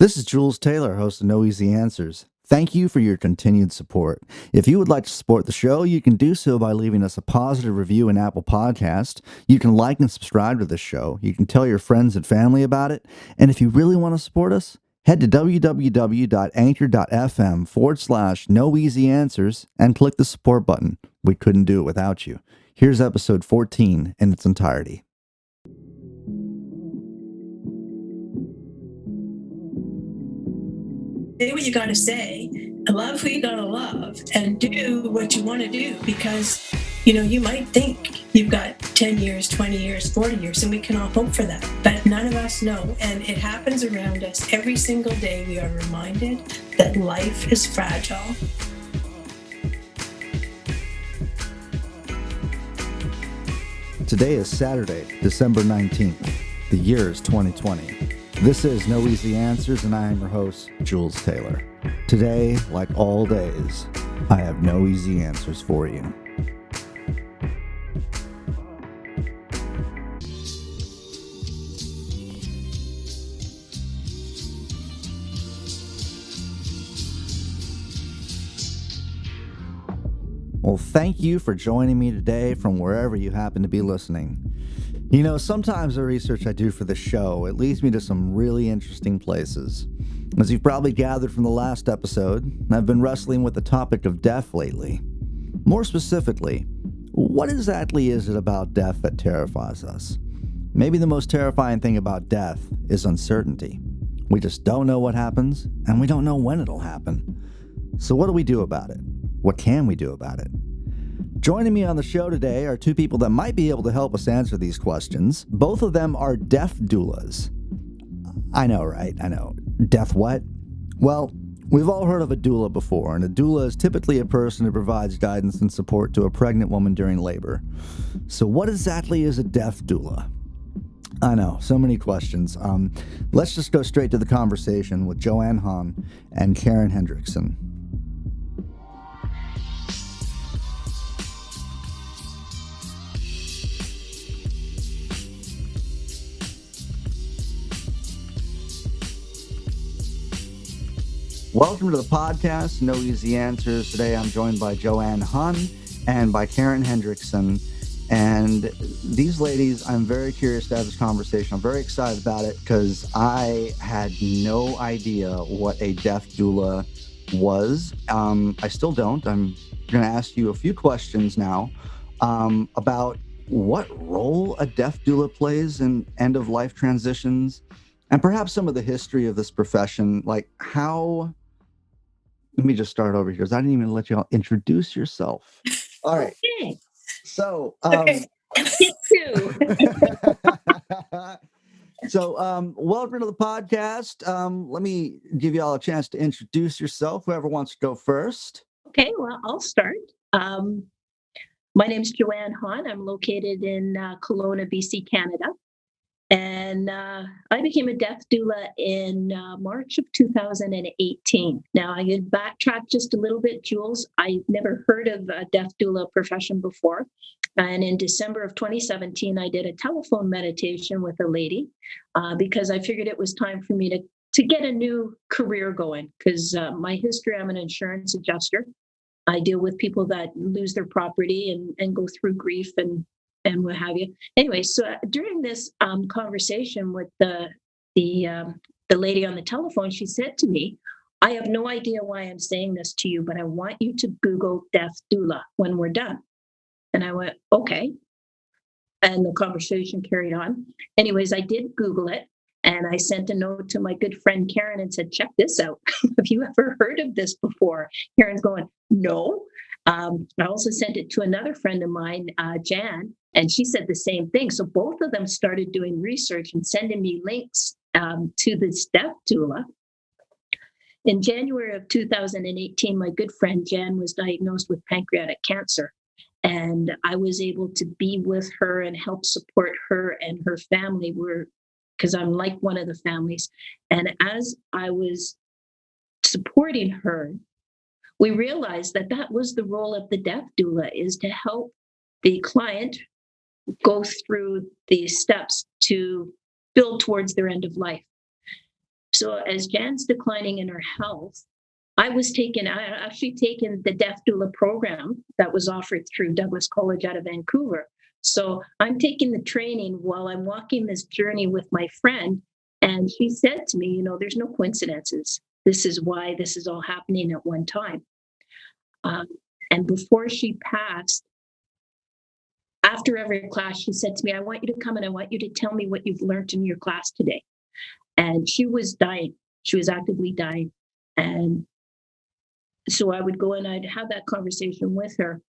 This is Jules Taylor, host of No Easy Answers. Thank you for your continued support. If you would like to support the show, you can do so by leaving us a positive review in Apple Podcast. You can like and subscribe to this show. You can tell your friends and family about it. And if you really want to support us, head to www.anchor.fm/noeasyanswers and click the support button. We couldn't do it without you. Here's episode 14 in its entirety. Say what you got to say, love who you got to love, and do what you want to do, because you might think you've got 10 years, 20 years, 40 years, and we can all hope for that, but none of us know. And it happens around us every single day. We are reminded that life is fragile. Today is Saturday, December 19th. The year is 2020. This is No Easy Answers, and I am your host, Jules Taylor. Today, like all days, I have no easy answers for you. Well, thank you for joining me today from wherever you happen to be listening. Sometimes the research I do for the show, it leads me to some really interesting places. As you've probably gathered from the last episode, I've been wrestling with the topic of death lately. More specifically, what exactly is it about death that terrifies us? Maybe the most terrifying thing about death is uncertainty. We just don't know what happens, and we don't know when it'll happen. So what do we do about it? What can we do about it? Joining me on the show today are two people that might be able to help us answer these questions. Both of them are death doulas. I know, right? I know. Death what? Well, we've all heard of a doula before, and a doula is typically a person who provides guidance and support to a pregnant woman during labor. So what exactly is a death doula? I know, so many questions. Let's just go straight to the conversation with Joanne Haun and Karen Hendrickson. Welcome to the podcast, No Easy Answers. Today I'm joined by Joanne Haun and by Karen Hendrickson. And these ladies, I'm very curious to have this conversation. I'm very excited about it because I had no idea what a death doula was. I still don't. I'm going to ask you a few questions now about what role a death doula plays in end-of-life transitions, and perhaps some of the history of this profession, like how... Let me just start over here because I didn't even let you all introduce yourself. All right. Okay. So, Okay. Welcome to the podcast. Let me give you all a chance to introduce yourself. Whoever wants to go first. Okay, well, I'll start. My name is Joanne Haun. I'm located in Kelowna, BC, Canada. And I became a death doula in March of 2018. Now, I could backtrack just a little bit, Jules. I've never heard of a death doula profession before. And in December of 2017, I did a telephone meditation with a lady because I figured it was time for me to get a new career going. Because my history, I'm an insurance adjuster. I deal with people that lose their property and go through grief and what have you. Anyway, so during this conversation with the lady on the telephone, she said to me, "I have no idea why I'm saying this to you, but I want you to Google death doula when we're done." And I went, "Okay." And the conversation carried on. Anyways, I did Google it, and I sent a note to my good friend Karen and said, "Check this out. Have you ever heard of this before?" Karen's going, "No." I also sent it to another friend of mine, Jan, and she said the same thing. So both of them started doing research and sending me links to this death doula. In January of 2018, my good friend Jan was diagnosed with pancreatic cancer. And I was able to be with her and help support her and her family, because I'm like one of the families. And as I was supporting her, we realized that was the role of the death doula, is to help the client go through the steps to build towards their end of life. So as Jan's declining in her health, I actually taken the Deaf Doula program that was offered through Douglas College out of Vancouver. So I'm taking the training while I'm walking this journey with my friend. And she said to me, there's no coincidences. This is why this is all happening at one time. And before she passed, after every class, she said to me, I want you to come and I want you to tell me what you've learned in your class today. And she was dying. She was actively dying. And so I would go and I'd have that conversation with her.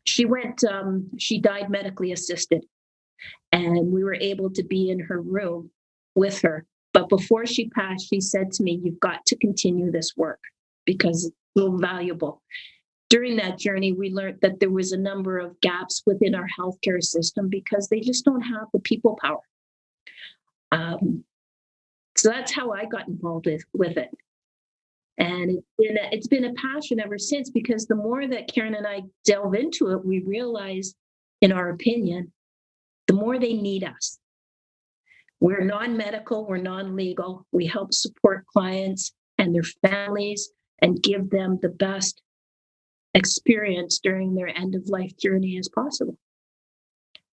She died medically assisted. And we were able to be in her room with her. But before she passed, she said to me, you've got to continue this work because it's so valuable. During that journey, we learned that there was a number of gaps within our healthcare system because they just don't have the people power. So that's how I got involved with it. And it's been a passion ever since, because the more that Karen and I delve into it, we realize, in our opinion, the more they need us. We're non-medical, we're non-legal. We help support clients and their families and give them the best experience during their end-of-life journey as possible.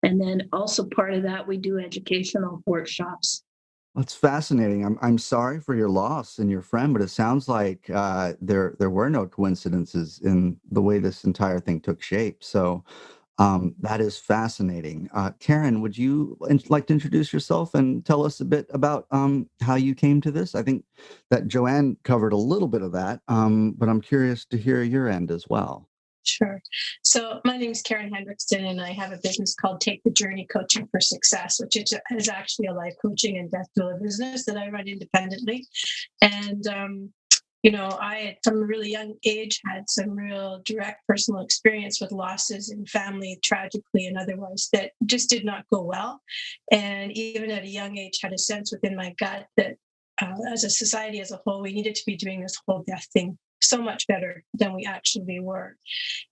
And then also part of that, we do educational workshops. That's fascinating. I'm sorry for your loss and your friend, but it sounds like there were no coincidences in the way this entire thing took shape. So that is fascinating. Karen, would you like to introduce yourself and tell us a bit about how you came to this? I think that Joanne covered a little bit of that, but I'm curious to hear your end as well. Sure. So my name is Karen Hendrickson, and I have a business called Take the Journey Coaching for Success, which is actually a life coaching and death doula business that I run independently. And, I, from a really young age, had some real direct personal experience with losses in family, tragically and otherwise, that just did not go well. And even at a young age, had a sense within my gut that as a society as a whole, we needed to be doing this whole death thing so much better than we actually were.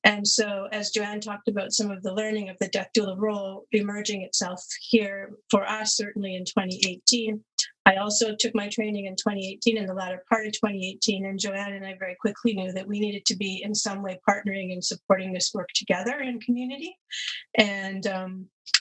And so, as Joanne talked about some of the learning of the death doula role emerging itself here for us, certainly in 2018, I also took my training in 2018, in the latter part of 2018, and Joanne and I very quickly knew that we needed to be in some way partnering and supporting this work together in community. And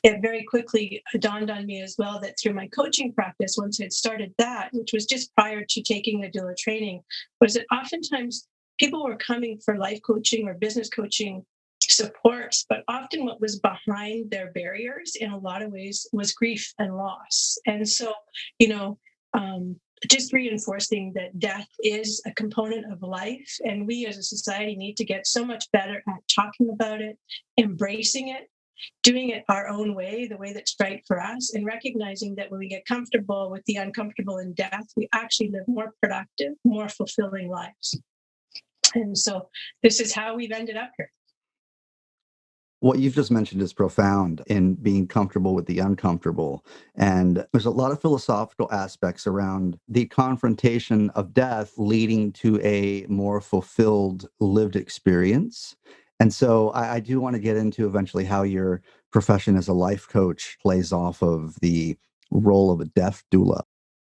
it very quickly dawned on me as well that through my coaching practice, once I'd started that, which was just prior to taking the doula training, was that oftentimes people were coming for life coaching or business coaching supports, but often what was behind their barriers in a lot of ways was grief and loss. And so, just reinforcing that death is a component of life, and we as a society need to get so much better at talking about it, embracing it, doing it our own way, the way that's right for us, and recognizing that when we get comfortable with the uncomfortable in death, we actually live more productive, more fulfilling lives. And so this is how we've ended up here. What you've just mentioned is profound in being comfortable with the uncomfortable. And there's a lot of philosophical aspects around the confrontation of death leading to a more fulfilled lived experience. And so I do want to get into eventually how your profession as a life coach plays off of the role of a death doula.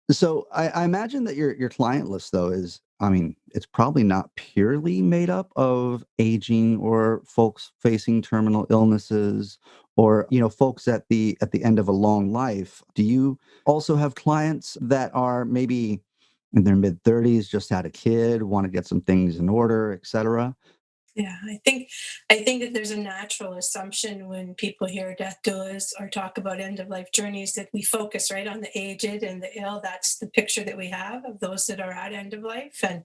So I imagine that your client list, though, it's probably not purely made up of aging or folks facing terminal illnesses or, folks at the end of a long life. Do you also have clients that are maybe in their mid-30s, just had a kid, want to get some things in order, et cetera? Yeah, I think that there's a natural assumption when people hear death doulas or talk about end of life journeys that we focus right on the aged and the ill. That's the picture that we have of those that are at end of life, and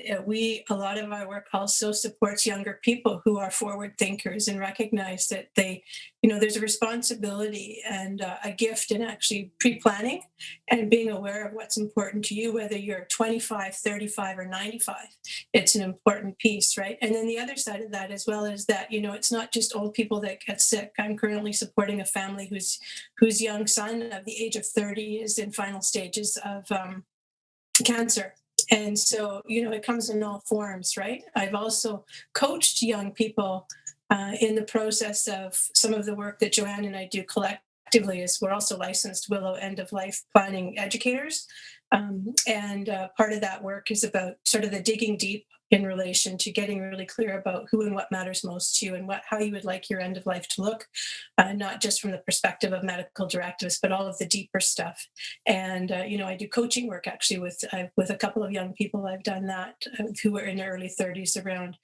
a lot of our work also supports younger people who are forward thinkers and recognize that there's a responsibility and a gift in actually pre-planning and being aware of what's important to you, whether you're 25, 35, or 95. It's an important piece, right? And then the other side of that as well is that, it's not just old people that get sick. I'm currently supporting a family whose young son of the age of 30 is in final stages of cancer. And so, it comes in all forms, right? I've also coached young people in the process of some of the work that Joanne and I do collectively. Is we're also licensed Willow end of life planning educators. And part of that work is about sort of the digging deep in relation to getting really clear about who and what matters most to you and how you would like your end of life to look, not just from the perspective of medical directives, but all of the deeper stuff. And I do coaching work actually with a couple of young people. I've done that who are in their early 30s around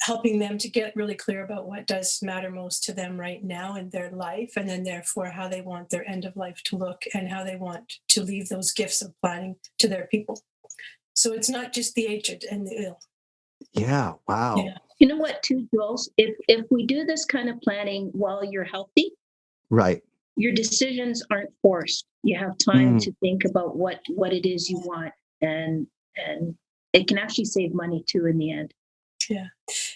helping them to get really clear about what does matter most to them right now in their life, and then therefore how they want their end of life to look and how they want to leave those gifts of planning to their people. So it's not just the aged and the ill. Yeah. Wow. Yeah. You know what, too, Jules? If we do this kind of planning while you're healthy, Right. your decisions aren't forced. You have time to think about what it is you want, and it can actually save money too in the end. Yeah.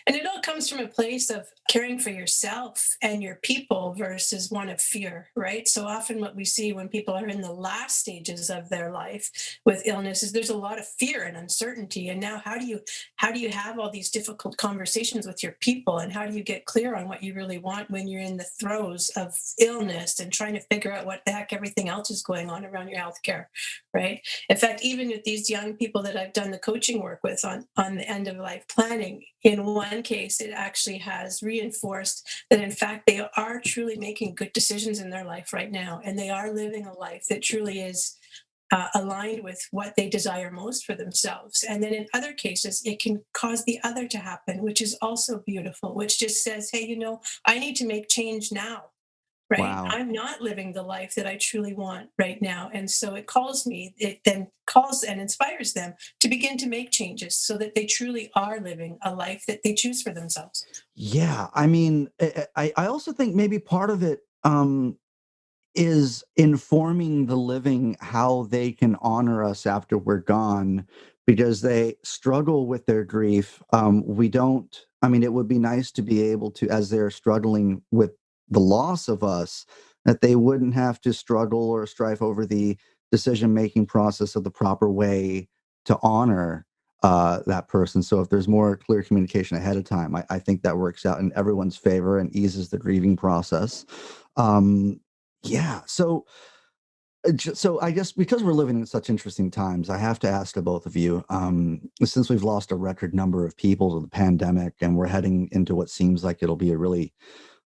And it all comes from a place of caring for yourself and your people versus one of fear, right? So often what we see when people are in the last stages of their life with illness is there's a lot of fear and uncertainty. And now how do you have all these difficult conversations with your people, and how do you get clear on what you really want when you're in the throes of illness and trying to figure out what the heck everything else is going on around your healthcare, right? In fact, even with these young people that I've done the coaching work with on the end of life planning, in one case, it actually has reinforced that, in fact, they are truly making good decisions in their life right now. And they are living a life that truly is aligned with what they desire most for themselves. And then in other cases, it can cause the other to happen, which is also beautiful, which just says, hey, I need to make change now. Right. Wow. I'm not living the life that I truly want right now. And so it then calls and inspires them to begin to make changes so that they truly are living a life that they choose for themselves. Yeah. I mean, I also think maybe part of it is informing the living how they can honor us after we're gone, because they struggle with their grief. It would be nice to be able to, as they're struggling with the loss of us, that they wouldn't have to struggle or strive over the decision-making process of the proper way to honor that person. So if there's more clear communication ahead of time, I think that works out in everyone's favor and eases the grieving process. Yeah. So I guess because we're living in such interesting times, I have to ask to both of you, since we've lost a record number of people to the pandemic and we're heading into what seems like it'll be a really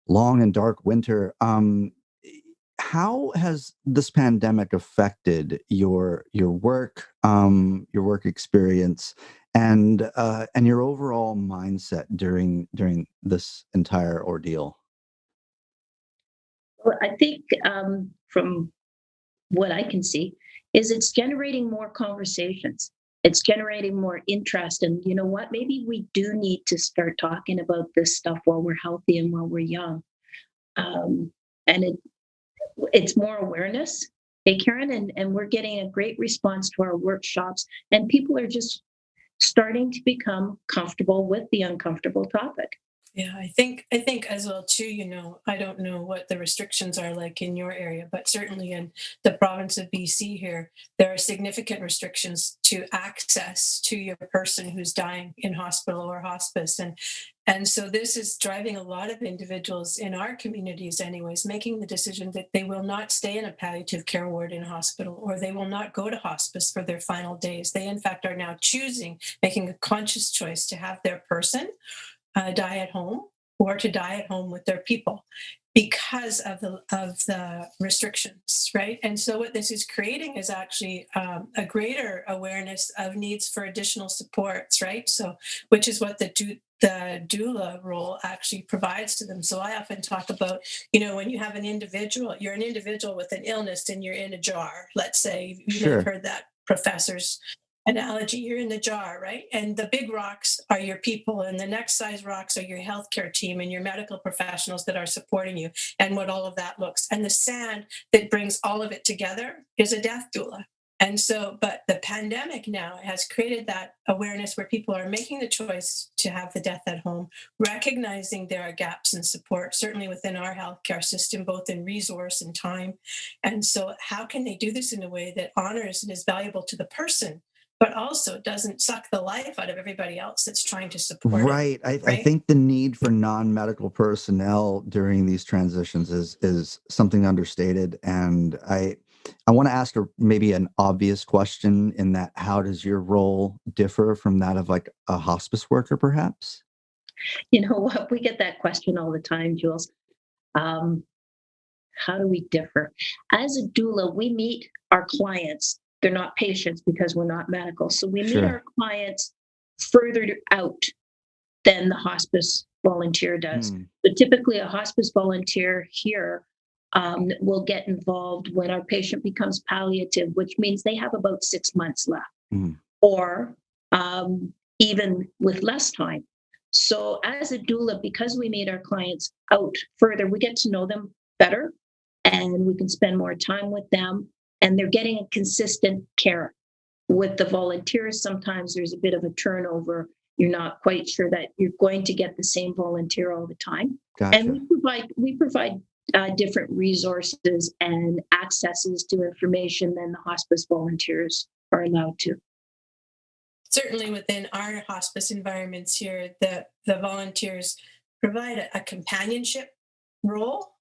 long and dark winter, how has this pandemic affected your work experience, and your overall mindset during this entire ordeal? Well, I think from what I can see is it's generating more conversations. It's generating more interest. And you know what? Maybe we do need to start talking about this stuff while we're healthy and while we're young. And it's more awareness. Hey, Karen, and we're getting a great response to our workshops, and people are just starting to become comfortable with the uncomfortable topic. Yeah, I think as well too, I don't know what the restrictions are like in your area, but certainly in the province of BC here, there are significant restrictions to access to your person who's dying in hospital or hospice. And so this is driving a lot of individuals in our communities anyways, making the decision that they will not stay in a palliative care ward in a hospital, or they will not go to hospice for their final days. They in fact are now making a conscious choice to have their person die at home, or to die at home with their people, because of the restrictions, right? And so what this is creating is actually a greater awareness of needs for additional supports, right? So, which is what the doula role actually provides to them. So I often talk about, when you have you're an individual with an illness and you're in a jar. Let's say you may have heard that professor's analogy, you're in the jar, right? And the big rocks are your people, and the next size rocks are your healthcare team and your medical professionals that are supporting you, and what all of that looks. And the sand that brings all of it together is a death doula. And so, but the pandemic now has created that awareness where people are making the choice to have the death at home, recognizing there are gaps in support, certainly within our healthcare system, both in resource and time. And so how can they do this in a way that honors and is valuable to the person, but also doesn't suck the life out of everybody else that's trying to support right. it? I think the need for non-medical personnel during these transitions is something understated. And I want to ask maybe an obvious question in that how does your role differ from that of like a hospice worker, perhaps? You know what? We get that question all the time, Jules. Um, how do we differ? As a doula, we meet our clients. They're not patients because we're not medical. So we meet Sure. our clients further out than the hospice volunteer does. Mm, So typically, a hospice volunteer here will get involved when our patient becomes palliative, which means they have about 6 months left, mm, or even with less time. So, as a doula, because we made our clients out further, we get to know them better and we can spend more time with them, and they're getting a consistent care. With the volunteers, sometimes there's a bit of a turnover. You're not quite sure that you're going to get the same volunteer all the time. And gotcha. we provide different resources and accesses to information than the hospice volunteers are allowed to. Certainly within our hospice environments here, the volunteers provide a companionship role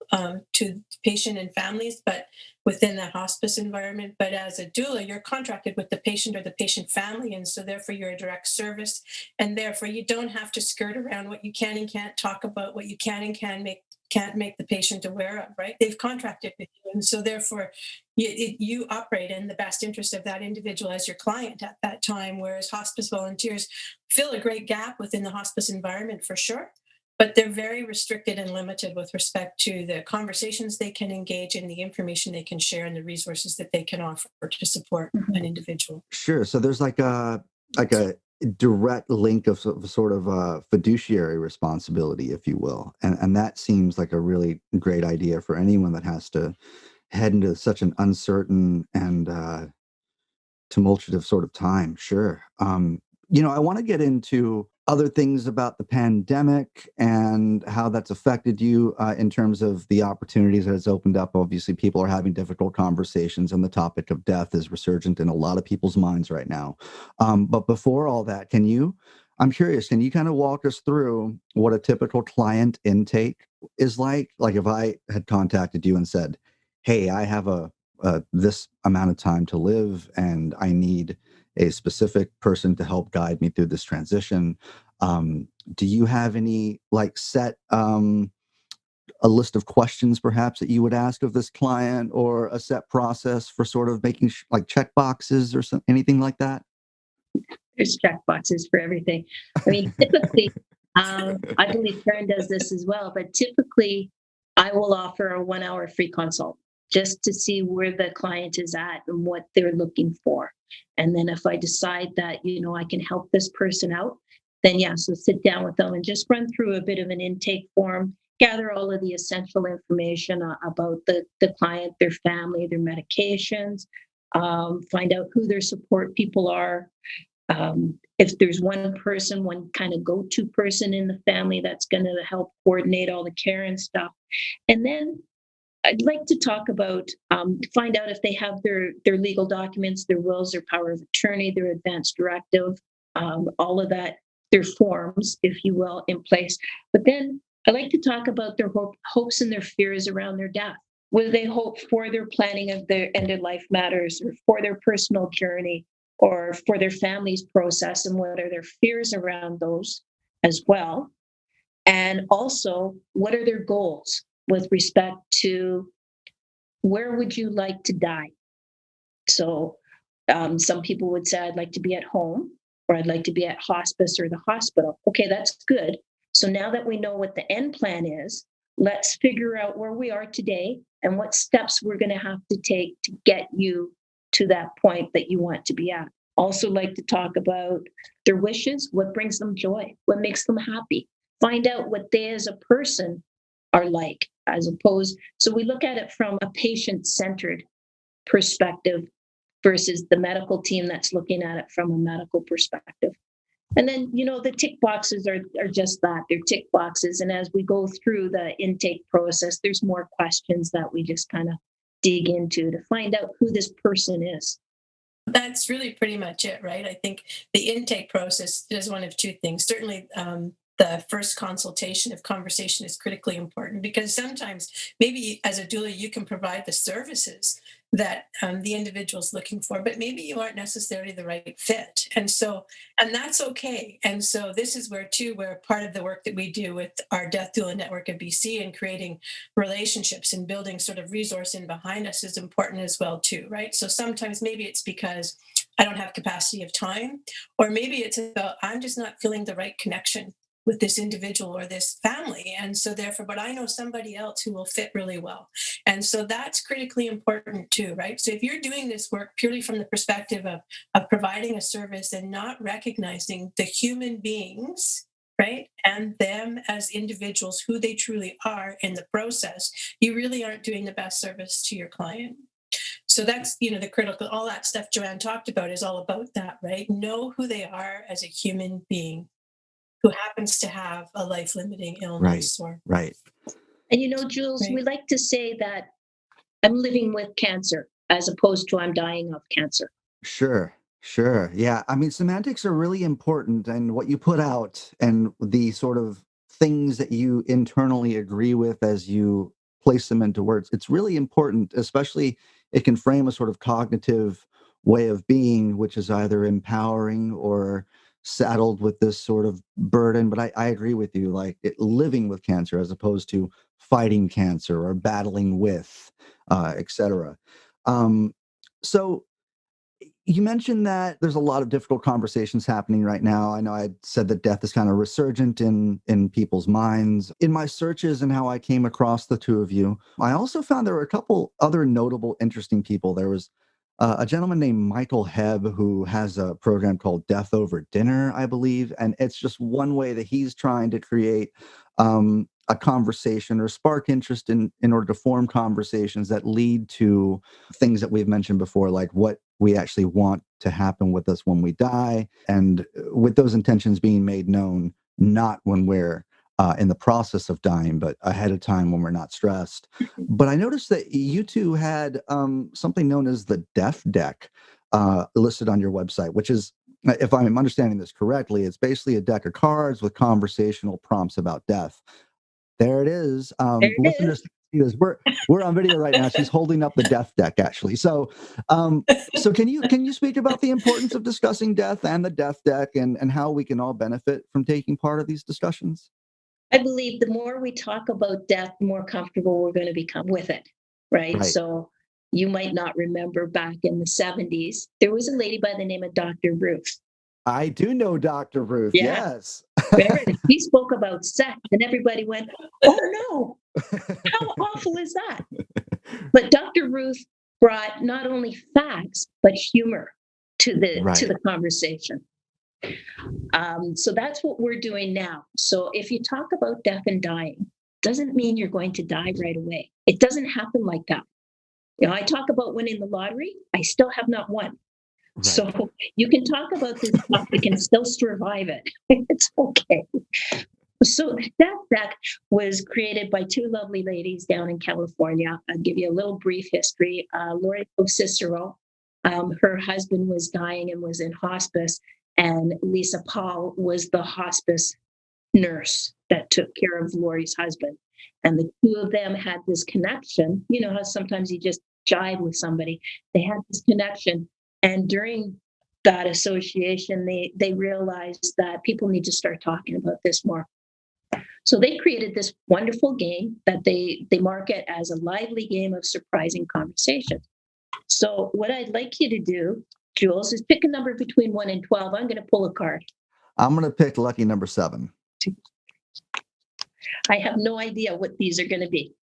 to patient and families, but within the hospice environment. But as a doula, you're contracted with the patient or the patient family, and so therefore you're a direct service, and therefore you don't have to skirt around what you can and can't talk about, what you can and can't make the patient aware of, right? They've contracted with you. And so therefore you operate in the best interest of that individual as your client at that time, whereas hospice volunteers fill a great gap within the hospice environment for sure, but they're very restricted and limited with respect to the conversations they can engage in, the information they can share, and the resources that they can offer to support Mhm. an individual. Sure. So there's like a direct link of sort of fiduciary responsibility, if you will, and that seems like a really great idea for anyone that has to head into such an uncertain and tumultuous sort of time. Sure. I want to get into other things about the pandemic and how that's affected you in terms of the opportunities that it's opened up. Obviously, people are having difficult conversations, and the topic of death is resurgent in a lot of people's minds right now. But before all that, I'm curious, can you kind of walk us through what a typical client intake is like? Like if I had contacted you and said, hey, I have this amount of time to live and I need a specific person to help guide me through this transition. Do you have any like set a list of questions perhaps that you would ask of this client, or a set process for sort of making like check boxes or anything like that? There's check boxes for everything. I mean, typically, I believe Karen does this as well, but typically I will offer a 1 hour free consult just to see where the client is at and what they're looking for. And then if I decide that, I can help this person out, then yeah, so sit down with them and just run through a bit of an intake form, gather all of the essential information about the client, their family, their medications, find out who their support people are, if there's one person, one kind of go-to person in the family that's going to help coordinate all the care and stuff. And then I'd like to talk about, find out if they have their legal documents, their wills, their power of attorney, their advance directive, all of that, their forms, if you will, in place. But then I like to talk about their hopes and their fears around their death. What do they hope for their planning of their end of life matters, or for their personal journey, or for their family's process, and what are their fears around those as well? And also, what are their goals with respect to where would you like to die? So, some people would say, I'd like to be at home, or I'd like to be at hospice or the hospital. Okay, that's good. So now that we know what the end plan is, let's figure out where we are today and what steps we're going to have to take to get you to that point that you want to be at. Also, like to talk about their wishes, what brings them joy, what makes them happy. Find out what they as a person are like, as opposed. So we look at it from a patient centered perspective versus the medical team that's looking at it from a medical perspective. And then, the tick boxes are just that. They're tick boxes. And as we go through the intake process, there's more questions that we just kind of dig into to find out who this person is. That's really pretty much it, right? I think the intake process is one of two things. Certainly, the first consultation of conversation is critically important, because sometimes maybe as a doula you can provide the services that the individual's looking for, but maybe you aren't necessarily the right fit. And that's okay. And so this is where part of the work that we do with our Death Doula Network of BC and creating relationships and building sort of resource in behind us is important as well too, right? So sometimes maybe it's because I don't have capacity of time, or maybe it's about I'm just not feeling the right connection with this individual or this family. And so therefore, but I know somebody else who will fit really well. And so that's critically important too, right? So if you're doing this work purely from the perspective of providing a service and not recognizing the human beings, right, and them as individuals, who they truly are in the process, you really aren't doing the best service to your client. So that's, the critical, all that stuff Joanne talked about is all about that, right? Know who they are as a human being who happens to have a life-limiting illness. Right. And Jules, Right. we like to say that I'm living with cancer as opposed to I'm dying of cancer. Sure. Yeah. I mean, semantics are really important, and what you put out and the sort of things that you internally agree with as you place them into words, it's really important, especially it can frame a sort of cognitive way of being, which is either empowering or saddled with this sort of burden. But I agree with you, like living with cancer as opposed to fighting cancer or battling with, etc. So you mentioned that there's a lot of difficult conversations happening right now. I know I said that death is kind of resurgent in people's minds. In my searches and how I came across the two of you, I also found there were a couple other notable, interesting people. There was a gentleman named Michael Hebb who has a program called Death Over Dinner, I believe. And it's just one way that he's trying to create a conversation or spark interest in order to form conversations that lead to things that we've mentioned before, like what we actually want to happen with us when we die, and with those intentions being made known, not when we're in the process of dying, but ahead of time when we're not stressed. But I noticed that you two had something known as the Death Deck listed on your website, which is, if I'm understanding this correctly, it's basically a deck of cards with conversational prompts about death. There it is. There it Listeners, see this. We're on video right now. She's holding up the Death Deck, actually. So can you speak about the importance of discussing death and the Death Deck, and how we can all benefit from taking part of these discussions? I believe the more we talk about death, the more comfortable we're going to become with it, right? Right. So you might not remember back in the 70s, there was a lady by the name of Dr. Ruth. I do know Dr. Ruth. Yeah. Yes. He spoke about sex and everybody went, oh no, how awful is that? But Dr. Ruth brought not only facts, but humor to the conversation. So that's what we're doing now. So if you talk about death and dying, doesn't mean you're going to die right away. It doesn't happen like that. I talk about winning the lottery. I still have not won. Right. So you can talk about this topic and still survive it. It's okay. So the Death Deck was created by two lovely ladies down in California. I'll give you a little brief history. Lori Cicero, her husband was dying and was in hospice, and Lisa Paul was the hospice nurse that took care of Lori's husband. And the two of them had this connection. You know how sometimes you just jive with somebody. They had this connection. And during that association, they realized that people need to start talking about this more. So they created this wonderful game that they market as a lively game of surprising conversation. So what I'd like you to do, Jules, is pick a number between 1 and 12. I'm going to pull a card. I'm going to pick lucky number 7. I have no idea what these are going to be.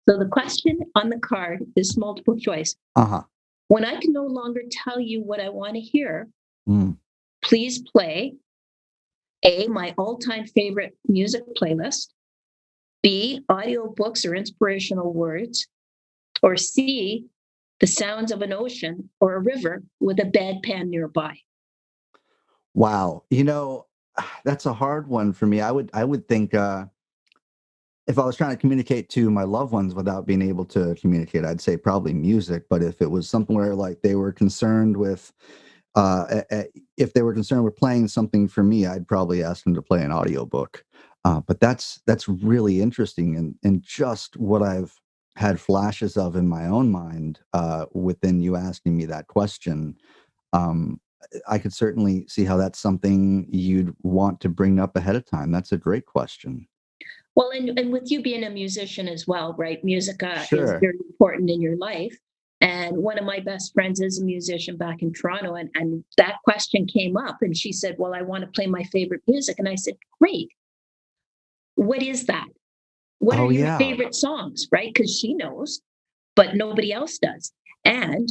So the question on the card is multiple choice. Uh-huh. When I can no longer tell you what I want to hear, please play A, my all-time favorite music playlist, B, audiobooks or inspirational words, or C, the sounds of an ocean or a river with a bedpan nearby. Wow. That's a hard one for me. I would think if I was trying to communicate to my loved ones without being able to communicate, I'd say probably music. But if it was something where like they were concerned with, if they were concerned with playing something for me, I'd probably ask them to play an audiobook. But that's really interesting and just what I've had flashes of in my own mind within you asking me that question. I could certainly see how that's something you'd want to bring up ahead of time. That's a great question. Well, and with you being a musician as well, right? Music is Sure. very important in your life. And one of my best friends is a musician back in Toronto. And that question came up and she said, well, I want to play my favorite music. And I said, great. What is that? What are Oh, your yeah. favorite songs, right? Because she knows, but nobody else does. And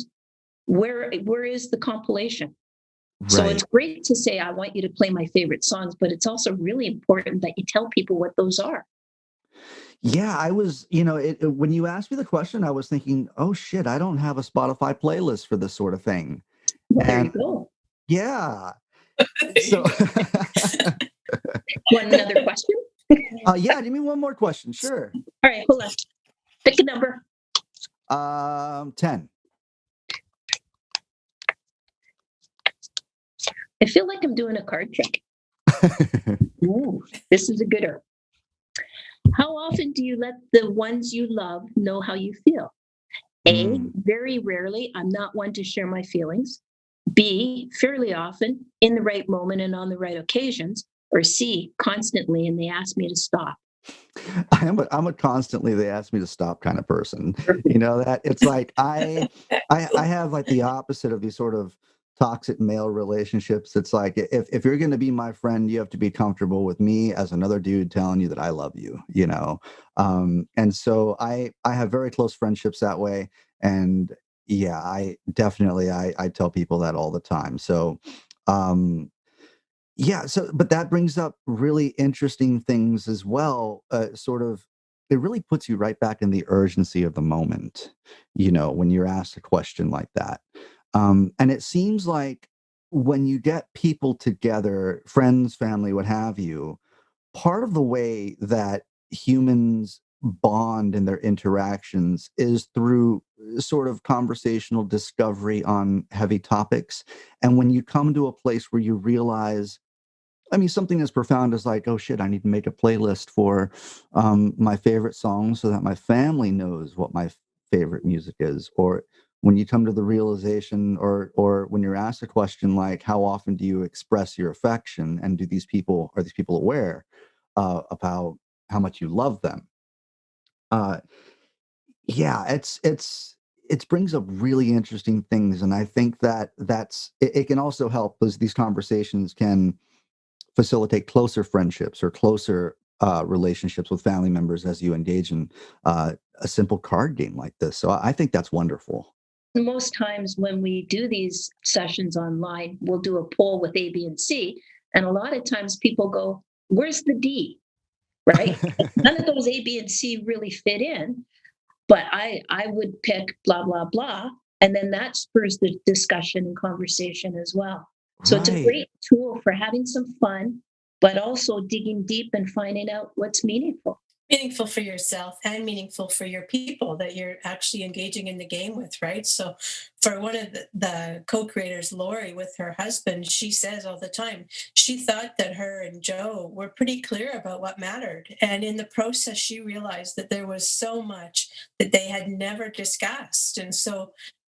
where is the compilation? So it's Right. great to say, I want you to play my favorite songs, but it's also really important that you tell people what those are. Yeah, I was, when you asked me the question, I was thinking, oh shit, I don't have a Spotify playlist for this sort of thing. Well, there you And go. yeah, so Want another question? yeah, give me one more question. Sure. All right, hold on. Pick a number. 10. I feel like I'm doing a card trick. Ooh, this is a gooder. How often do you let the ones you love know how you feel? A, Mm. very rarely. I'm not one to share my feelings. B, fairly often, in the right moment and on the right occasions. Or C, constantly, and they ask me to stop. I'm a constantly they ask me to stop kind of person. You know that it's like I have like the opposite of these sort of toxic male relationships. It's like if you're going to be my friend, you have to be comfortable with me as another dude telling you that I love you, you know. And so I have very close friendships that way. And yeah, I definitely I tell people that all the time. So yeah, so but that brings up really interesting things as well. Sort of, it really puts you right back in the urgency of the moment, when you're asked a question like that. And it seems like when you get people together, friends, family, what have you, part of the way that humans bond in their interactions is through sort of conversational discovery on heavy topics. And when you come to a place where you realize, I mean, something as profound as like, oh shit, I need to make a playlist for my favorite songs so that my family knows what my favorite music is. Or when you come to the realization, or when you're asked a question like, how often do you express your affection, and are these people aware of how much you love them? Uh, yeah, it brings up really interesting things, and I think that it can also help because these conversations can facilitate closer friendships or closer relationships with family members as you engage in a simple card game like this. So I think that's wonderful. Most times when we do these sessions online, we'll do a poll with A, B, and C. And a lot of times people go, where's the D? Right? None of those A, B, and C really fit in. But I would pick blah, blah, blah. And then that spurs the discussion and conversation as well. So it's a Right. great tool for having some fun, but also digging deep and finding out what's meaningful. Meaningful for yourself and meaningful for your people that you're actually engaging in the game with, right? So, for one of the co-creators, Lori, with her husband, she says all the time she thought that her and Joe were pretty clear about what mattered, and in the process, she realized that there was so much that they had never discussed, and so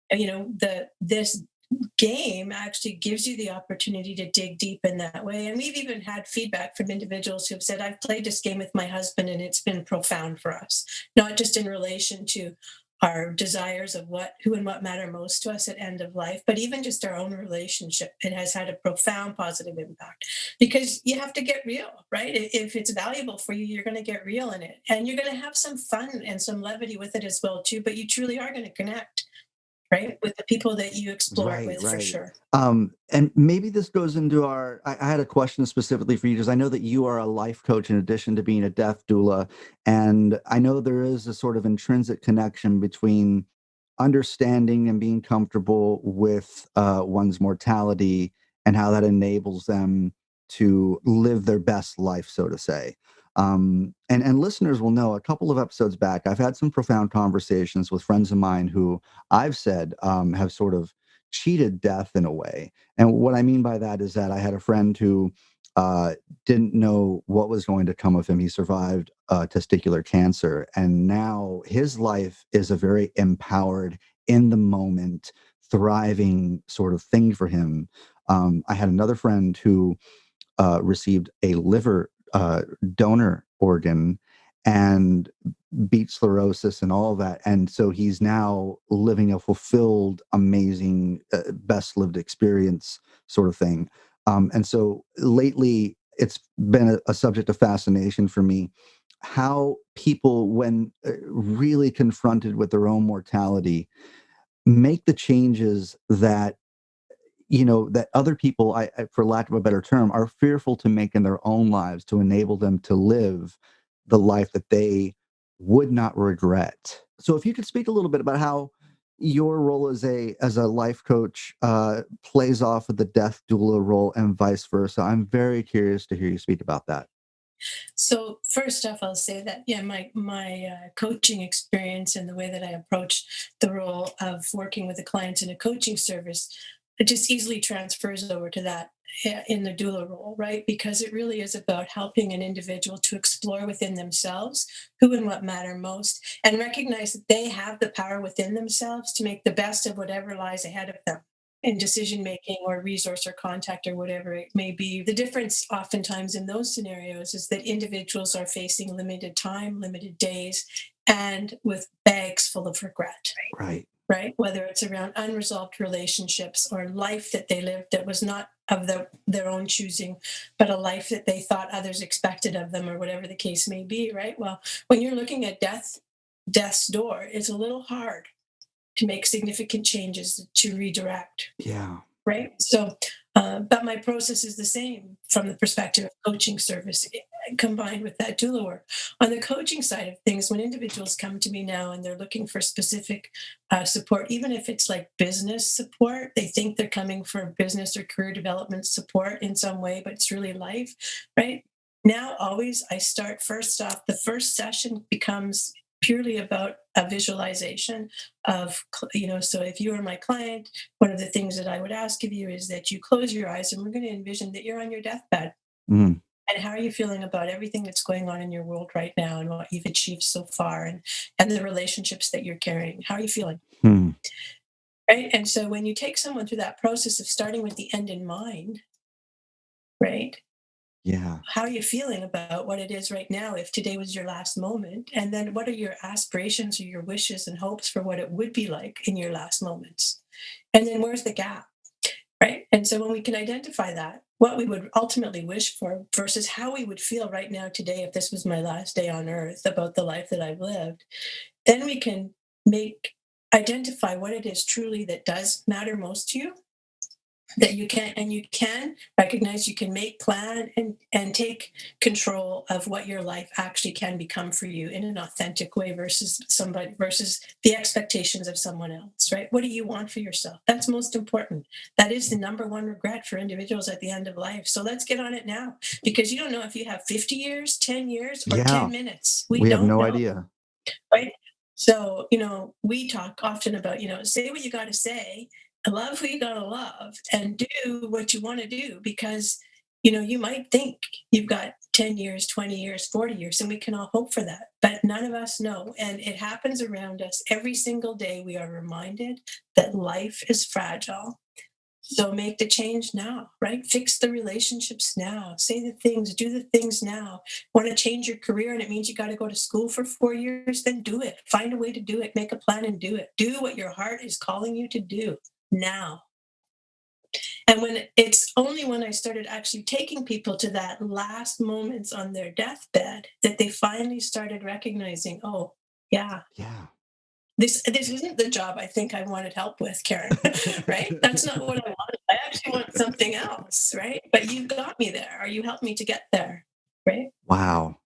the this game actually gives you the opportunity to dig deep in that way. And we've even had feedback from individuals who've said, I've played this game with my husband and it's been profound for us, not just in relation to our desires of who and what matter most to us at end of life, but even just our own relationship. It has had a profound positive impact because you have to get real, right? If it's valuable for you, you're going to get real in it, and you're going to have some fun and some levity with it as well too. But you truly are going to connect, right, with the people that you explore it Right, with, for right. sure. And maybe this goes into I had a question specifically for you because I know that you are a life coach in addition to being a death doula. And I know there is a sort of intrinsic connection between understanding and being comfortable with one's mortality and how that enables them to live their best life, so to say. And listeners will know a couple of episodes back, I've had some profound conversations with friends of mine who I've said have sort of cheated death in a way. And what I mean by that is that I had a friend who didn't know what was going to come of him. He survived testicular cancer, and now his life is a very empowered, in the moment, thriving sort of thing for him. I had another friend who received a liver donor organ and beat cirrhosis and all of that. And so he's now living a fulfilled, amazing, best lived experience sort of thing. And so lately, it's been a subject of fascination for me how people, when really confronted with their own mortality, make the changes that that other people, for lack of a better term, are fearful to make in their own lives to enable them to live the life that they would not regret. So if you could speak a little bit about how your role as a life coach plays off of the death doula role and vice versa. I'm very curious to hear you speak about that. So first off, I'll say that my coaching experience and the way that I approach the role of working with the clients in a coaching service, it just easily transfers over to that in the doula role, right? Because it really is about helping an individual to explore within themselves who and what matter most, and recognize that they have the power within themselves to make the best of whatever lies ahead of them in decision making or resource or contact or whatever it may be. The difference oftentimes in those scenarios is that individuals are facing limited time, limited days, and with bags full of regret. Right. Right? Whether it's around unresolved relationships or life that they lived that was not of their own choosing, but a life that they thought others expected of them, or whatever the case may be, right? Well, when you're looking at death's door, it's a little hard to make significant changes to redirect. Yeah. Right. So, but my process is the same from the perspective of coaching service combined with that doula work. On the coaching side of things, when individuals come to me now and they're looking for specific support, even if it's like business support, they think they're coming for business or career development support in some way, but it's really life, right? Now, always I start first off, the first session becomes purely about a visualization of, so if you are my client, one of the things that I would ask of you is that you close your eyes and we're going to envision that you're on your deathbed. Mm. And how are you feeling about everything that's going on in your world right now and what you've achieved so far and the relationships that you're carrying? How are you feeling? Mm. Right. And so when you take someone through that process of starting with the end in mind, right? Yeah. How are you feeling about what it is right now if today was your last moment? And then what are your aspirations or your wishes and hopes for what it would be like in your last moments? And then where's the gap? Right. And so when we can identify that, what we would ultimately wish for versus how we would feel right now today if this was my last day on earth about the life that I've lived, then we can identify what it is truly that does matter most to you, that you can recognize, you can make plan and take control of what your life actually can become for you in an authentic way versus the expectations of someone else. Right? What do you want for yourself? That's most important. That is the number one regret for individuals at the end of life. So let's get on it now, because you don't know if you have 50 years, 10 years, or Yeah. 10 minutes. We We have don't no know. idea. Right? So, we talk often about, say what you got to say, love who you got to love, and do what you want to do, because, you might think you've got 10 years, 20 years, 40 years, and we can all hope for that. But none of us know. And it happens around us every single day. We are reminded that life is fragile. So make the change now, right? Fix the relationships now. Say the things, do the things now. Want to change your career and it means you got to go to school for 4 years? Then do it. Find a way to do it. Make a plan and do it. Do what your heart is calling you to do now. And it's only when I started actually taking people to that last moments on their deathbed that they finally started recognizing, oh, yeah, Yeah. this isn't the job I think I wanted help with, Karen, right? That's not what I want. I actually want something else, right? But you got me there, or you helped me to get there, right? Wow.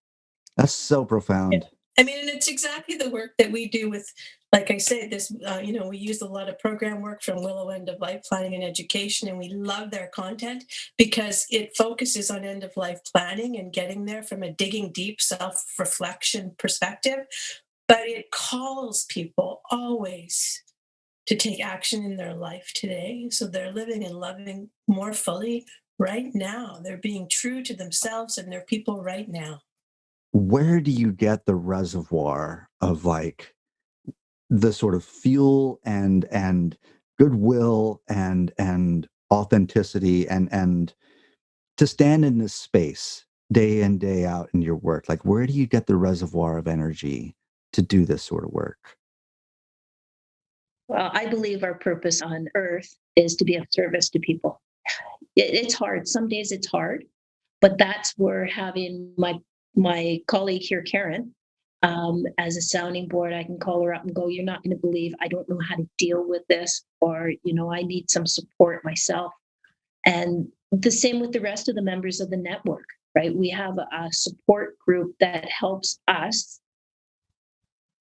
That's so Yeah. profound. I mean, and it's exactly the work that we do with, like I say, this, we use a lot of program work from Willow End of Life Planning and Education, and we love their content because it focuses on end of life planning and getting there from a digging deep self reflection perspective. But it calls people always to take action in their life today. So they're living and loving more fully, right now. They're being true to themselves and their people right now. Where do you get the reservoir of like the sort of fuel and goodwill and authenticity and to stand in this space day in day out in your work? Like, where do you get the reservoir of energy to do this sort of work? Well, I believe our purpose on earth is to be of service to people. It's hard. Some days it's hard, but that's where having my colleague here, Karen, as a sounding board, I can call her up and go, "You're not going to believe I don't know how to deal with this," or I need some support myself. And the same with the rest of the members of the network, right? We have a support group that helps us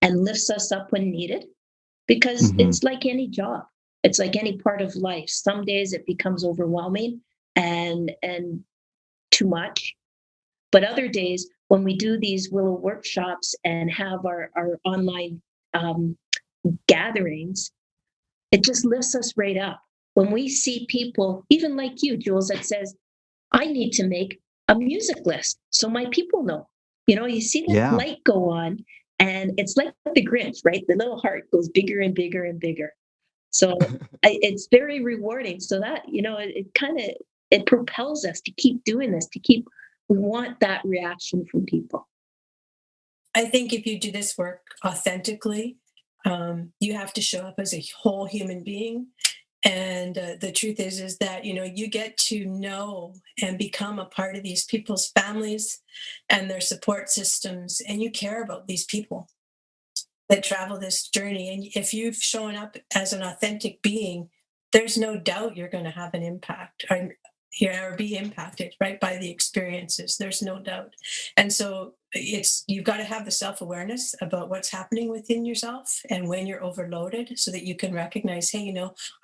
and lifts us up when needed, because Mm-hmm. it's like any job. It's like any part of life. Some days it becomes overwhelming and too much. But other days, when we do these Willow workshops and have our online um, gatherings, it just lifts us right up. When we see people, even like you, Jules, that says, "I need to make a music list so my people know." You see that Yeah. light go on, and it's like the Grinch, right? The little heart goes bigger and bigger and bigger. So it's very rewarding. So that it kind of it propels us to keep doing this. We want that reaction from people. I think if you do this work authentically, you have to show up as a whole human being. And the truth is that you get to know and become a part of these people's families and their support systems, and you care about these people that travel this journey. And if you've shown up as an authentic being, there's no doubt you're going to have an impact or be impacted, right, by the experiences. There's no doubt. And so you've got to have the self-awareness about what's happening within yourself and when you're overloaded, so that you can recognize, hey,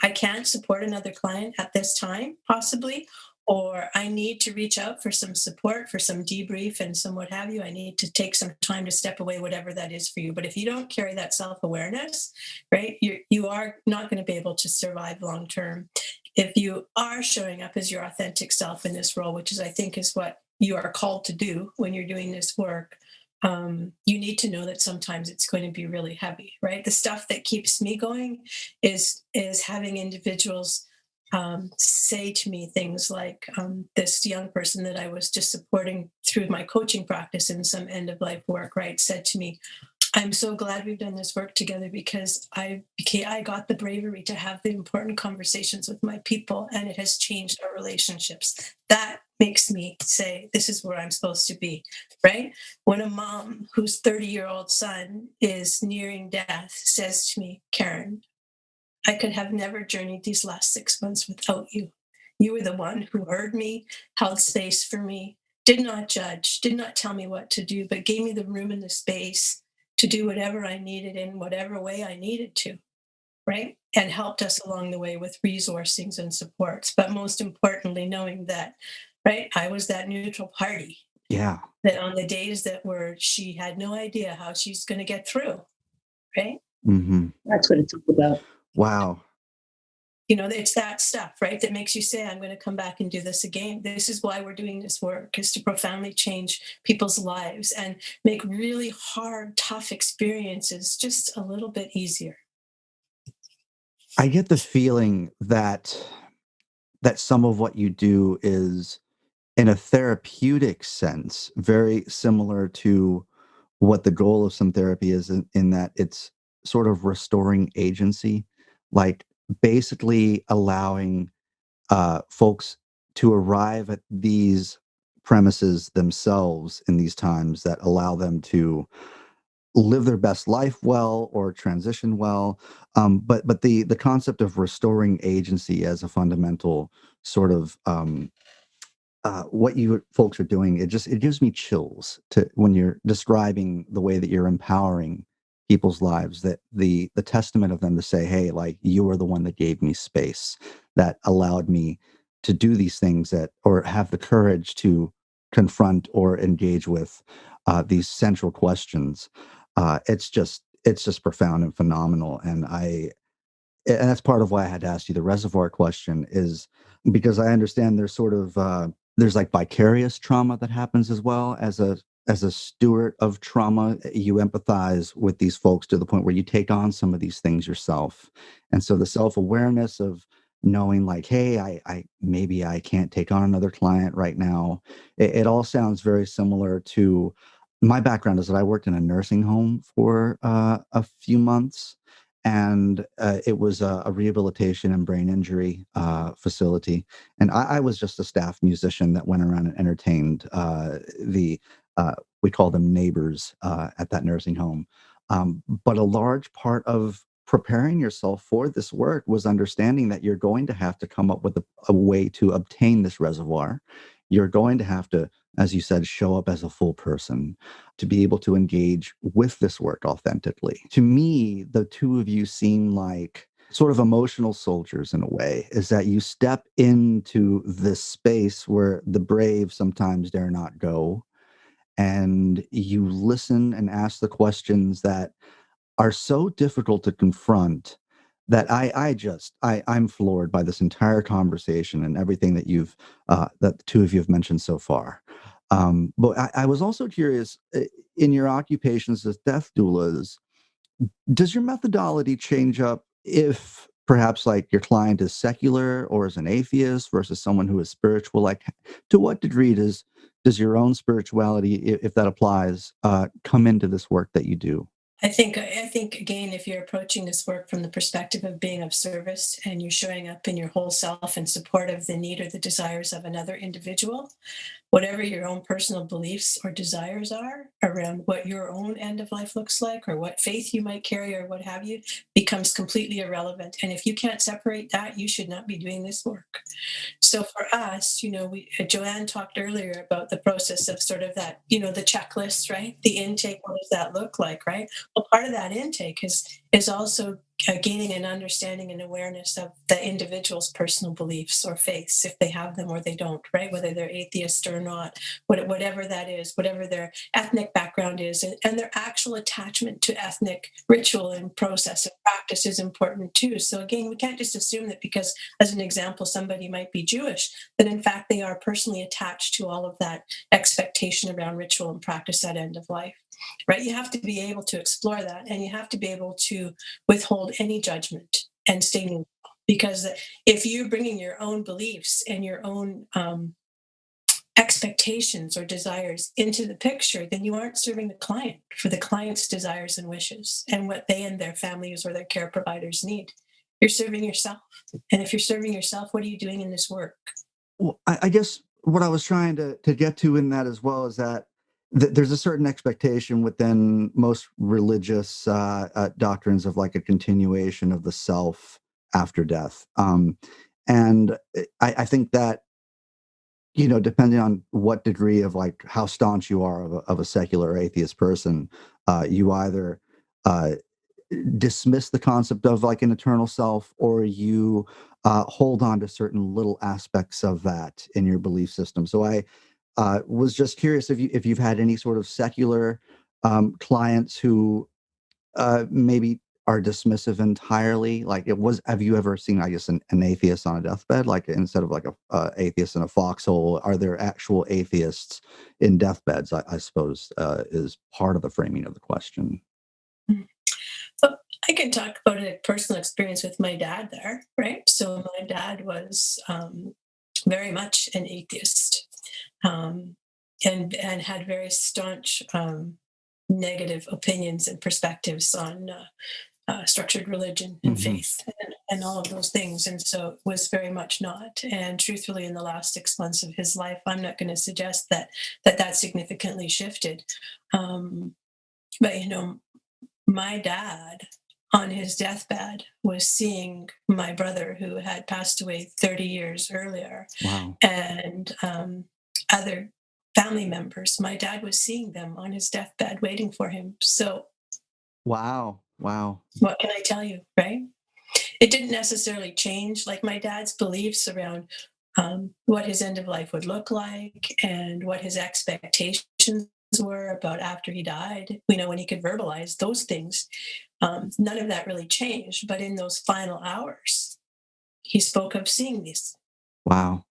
I can't support another client at this time, possibly, or I need to reach out for some support, for some debrief and some what have you. I need to take some time to step away, whatever that is for you. But if you don't carry that self-awareness, right, you are not going to be able to survive long term. If you are showing up as your authentic self in this role, which is, I think, is what you are called to do when you're doing this work, you need to know that sometimes it's going to be really heavy, right? The stuff that keeps me going is having individuals say to me things like, this young person that I was just supporting through my coaching practice in some end of life work, right, said to me, "I'm so glad we've done this work together, because I got the bravery to have the important conversations with my people, and it has changed our relationships." That makes me say, this is where I'm supposed to be, right? When a mom whose 30-year-old son is nearing death says to me, "Karen, I could have never journeyed these last 6 months without you. You were the one who heard me, held space for me, did not judge, did not tell me what to do, but gave me the room and the space to do whatever I needed in whatever way I needed to," right? And helped us along the way with resourcings and supports. But most importantly, knowing that, right, I was that neutral party, Yeah. that on the days that were she had no idea how she's going to get through, right? Mm-hmm. That's what it's all about. Wow. It's that stuff, right, that makes you say, "I'm going to come back and do this again." This is why we're doing this work, is to profoundly change people's lives and make really hard, tough experiences just a little bit easier. I get the feeling that some of what you do is, in a therapeutic sense, very similar to what the goal of some therapy is, in that it's sort of restoring agency, like basically allowing folks to arrive at these premises themselves in these times that allow them to live their best life well or transition well. But the concept of restoring agency as a fundamental sort of what you folks are doing, it gives me chills to when you're describing the way that you're empowering people's lives, that the testament of them to say, hey, like, you are the one that gave me space, that allowed me to do these things, that or have the courage to confront or engage with these central questions. It's just profound and phenomenal. And and that's part of why I had to ask you the reservoir question, is because I understand there's sort of there's like vicarious trauma that happens as well. As a steward of trauma, you empathize with these folks to the point where you take on some of these things yourself. And so the self-awareness of knowing like, hey, I maybe I can't take on another client right now. It all sounds very similar to my background. Is that I worked in a nursing home for a few months, and it was a rehabilitation and brain injury facility. And I was just a staff musician that went around and entertained the we call them neighbors at that nursing home. But a large part of preparing yourself for this work was understanding that you're going to have to come up with a way to obtain this reservoir. You're going to have to, as you said, show up as a full person to be able to engage with this work authentically. To me, the two of you seem like sort of emotional soldiers in a way, is that you step into this space where the brave sometimes dare not go, and you listen and ask the questions that are so difficult to confront, that I'm floored by this entire conversation and everything that that the two of you have mentioned so far. But I was also curious, in your occupations as death doulas, does your methodology change up if perhaps like your client is secular or is an atheist versus someone who is spiritual? Like, to what degree does your own spirituality, if that applies, come into this work that you do? I think again, if you're approaching this work from the perspective of being of service and you're showing up in your whole self in support of the need or the desires of another individual, whatever your own personal beliefs or desires are around what your own end of life looks like, or what faith you might carry, or what have you, becomes completely irrelevant. And if you can't separate that, you should not be doing this work. So for us, Joanne talked earlier about the process of sort of that, the checklist, right? The intake, what does that look like, right? Well, part of that intake is also gaining an understanding and awareness of the individual's personal beliefs or faiths, if they have them or they don't, right? Whether they're atheist or not, whatever that is, whatever their ethnic background is, and their actual attachment to ethnic ritual and process and practice is important too. So again, we can't just assume that because, as an example, somebody might be Jewish, that in fact they are personally attached to all of that expectation around ritual and practice at end of life. Right? You have to be able to explore that, and you have to be able to withhold any judgment and stay neutral. Because if you're bringing your own beliefs and your own expectations or desires into the picture, then you aren't serving the client for the client's desires and wishes and what they and their families or their care providers need. You're serving yourself. And if you're serving yourself, what are you doing in this work? Well, I guess what I was trying to get to in that as well is that there's a certain expectation within most religious doctrines of like a continuation of the self after death. And I think that, depending on what degree of like how staunch you are of a secular or atheist person, you either dismiss the concept of like an eternal self, or you hold on to certain little aspects of that in your belief system. So I was just curious if you've had any sort of secular clients who maybe are dismissive entirely. Like, have you ever seen, I guess, an atheist on a deathbed? Like, instead of like a atheist in a foxhole, are there actual atheists in deathbeds? I suppose is part of the framing of the question. So I can talk about a personal experience with my dad there, right? So my dad was very much an atheist, um, and had very staunch negative opinions and perspectives on structured religion and Hmm. faith and all of those things. And so it was very much not. And truthfully, in the last 6 months of his life, I'm not going to suggest that significantly shifted. Um, but my dad on his deathbed was seeing my brother who had passed away 30 years earlier, Wow. and other family members. My dad was seeing them on his deathbed waiting for him. So Wow. Wow. what can I tell you, right? It didn't necessarily change like my dad's beliefs around what his end of life would look like and what his expectations were about after he died, when he could verbalize those things. None of that really changed. But in those final hours, he spoke of seeing these. Wow.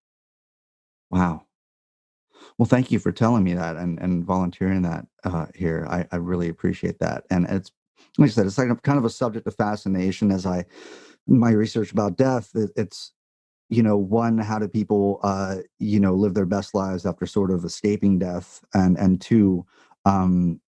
Wow. Well, thank you for telling me that and volunteering that here. I really appreciate that. And it's, like I said, it's like kind of a subject of fascination as my research about death. It's, one, how do people, live their best lives after sort of escaping death? And two, the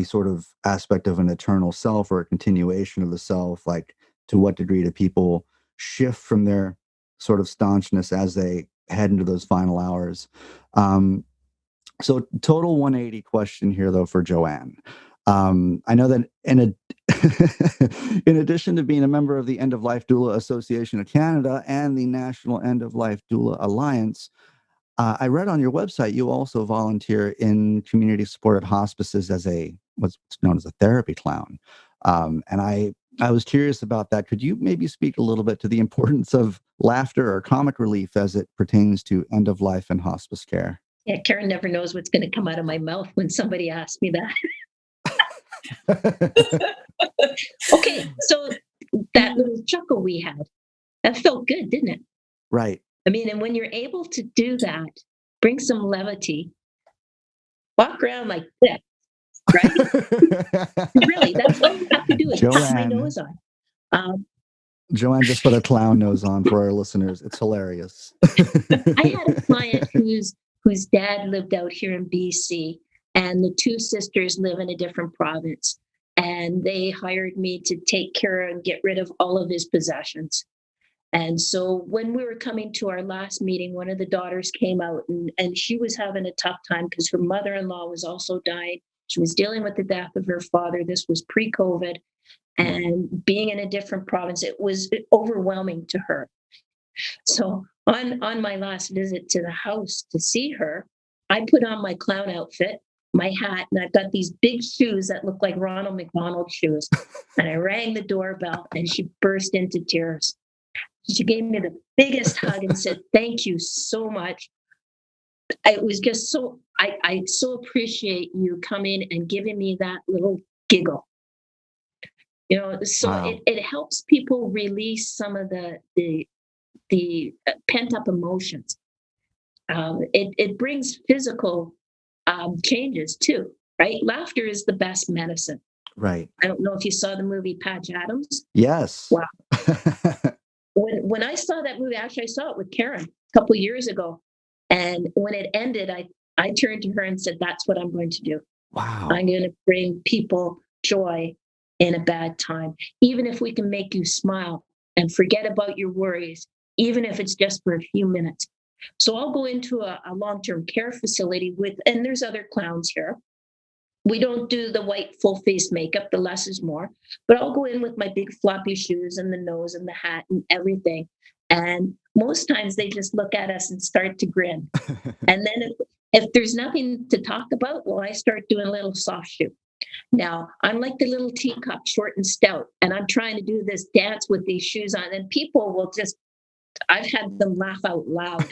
sort of aspect of an eternal self or a continuation of the self, like to what degree do people shift from their sort of staunchness as they head into those final hours? So total 180 question here, though, for Joanne. I know that in addition to being a member of the End of Life Doula Association of Canada and the National End of Life Doula Alliance, I read on your website you also volunteer in community-supported hospices as what's known as a therapy clown. And I was curious about that. Could you maybe speak a little bit to the importance of laughter or comic relief as it pertains to end of life and hospice care? Yeah, Karen never knows what's going to come out of my mouth when somebody asks me that. Okay, so that little chuckle we had, that felt good, didn't it? Right. I mean, and when you're able to do that, bring some levity, walk around like this, right? Really, that's all you have to do is put my nose on. Joanne just put a clown nose on for our listeners. It's hilarious. I had a client whose dad lived out here in BC, and the two sisters live in a different province. And they hired me to take care and get rid of all of his possessions. And so when we were coming to our last meeting, one of the daughters came out and she was having a tough time because her mother-in-law was also dying. She was dealing with the death of her father. This was pre-COVID. And being in a different province, it was overwhelming to her. So on my last visit to the house to see her, I put on my clown outfit, my hat, and I've got these big shoes that look like Ronald McDonald shoes. And I rang the doorbell and she burst into tears. She gave me the biggest hug and said, "Thank you so much. It was just I so appreciate you coming and giving me that little giggle." So Wow. it helps people release some of the pent up emotions. It brings physical changes too, right? Laughter is the best medicine. Right. I don't know if you saw the movie Patch Adams. Yes. Wow. When I saw that movie, actually, I saw it with Karen a couple of years ago. And when it ended, I turned to her and said, "That's what I'm going to do. Wow. I'm going to bring people joy in a bad time. Even if we can make you smile and forget about your worries, even if it's just for a few minutes." So I'll go into a long-term care facility and there's other clowns here. We don't do the white full face makeup, the less is more, but I'll go in with my big floppy shoes and the nose and the hat and everything. And most times they just look at us and start to grin. And then if there's nothing to talk about, well, I start doing a little soft shoe. Now, I'm like the little teacup, short and stout, and I'm trying to do this dance with these shoes on, and people will I've had them laugh out loud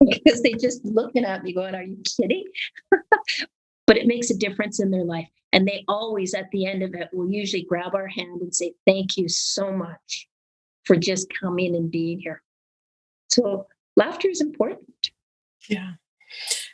because they just looking at me going, "Are you kidding?" But it makes a difference in their life. And they always, at the end of it, will usually grab our hand and say, "Thank you so much for just coming and being here." So laughter is important. Yeah.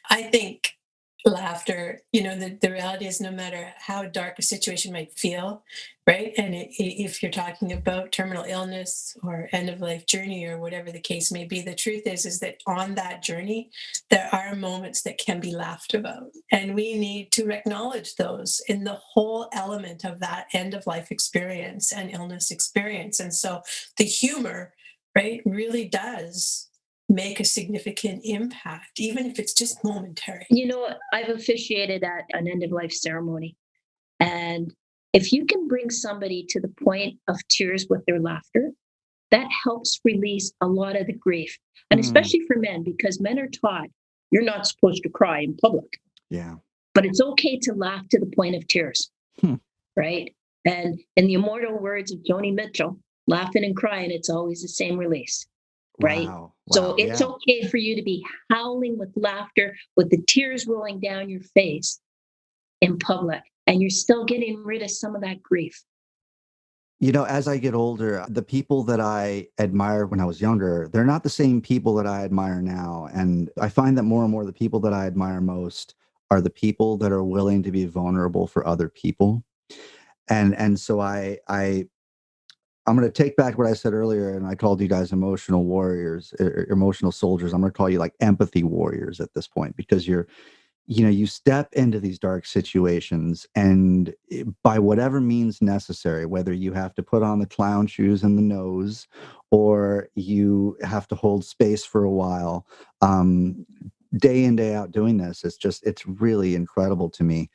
I think laughter, the reality is no matter how dark a situation might feel, right? And if you're talking about terminal illness or end of life journey or whatever the case may be, the truth is that on that journey, there are moments that can be laughed about. And we need to acknowledge those in the whole element of that end of life experience and illness experience. And so the humor, right, really does make a significant impact, even if it's just momentary. I've officiated at an end of life ceremony. And if you can bring somebody to the point of tears with their laughter, that helps release a lot of the grief. And especially for men, because men are taught you're not supposed to cry in public. Yeah. But it's okay to laugh to the point of tears. Right? And in the immortal words of Joni Mitchell, laughing and crying, it's always the same release. Right? Wow. So Wow. it's Yeah. okay for you to be howling with laughter, with the tears rolling down your face in public, and you're still getting rid of some of that grief. As I get older, the people that I admired when I was younger, they're not the same people that I admire now. And I find that more and more the people that I admire most are the people that are willing to be vulnerable for other people. And so I'm going to take back what I said earlier, and I called you guys emotional warriors, emotional soldiers. I'm going to call you like empathy warriors at this point, because you step into these dark situations, and by whatever means necessary, whether you have to put on the clown shoes and the nose, or you have to hold space for a while, day in, day out doing this, it's really incredible to me.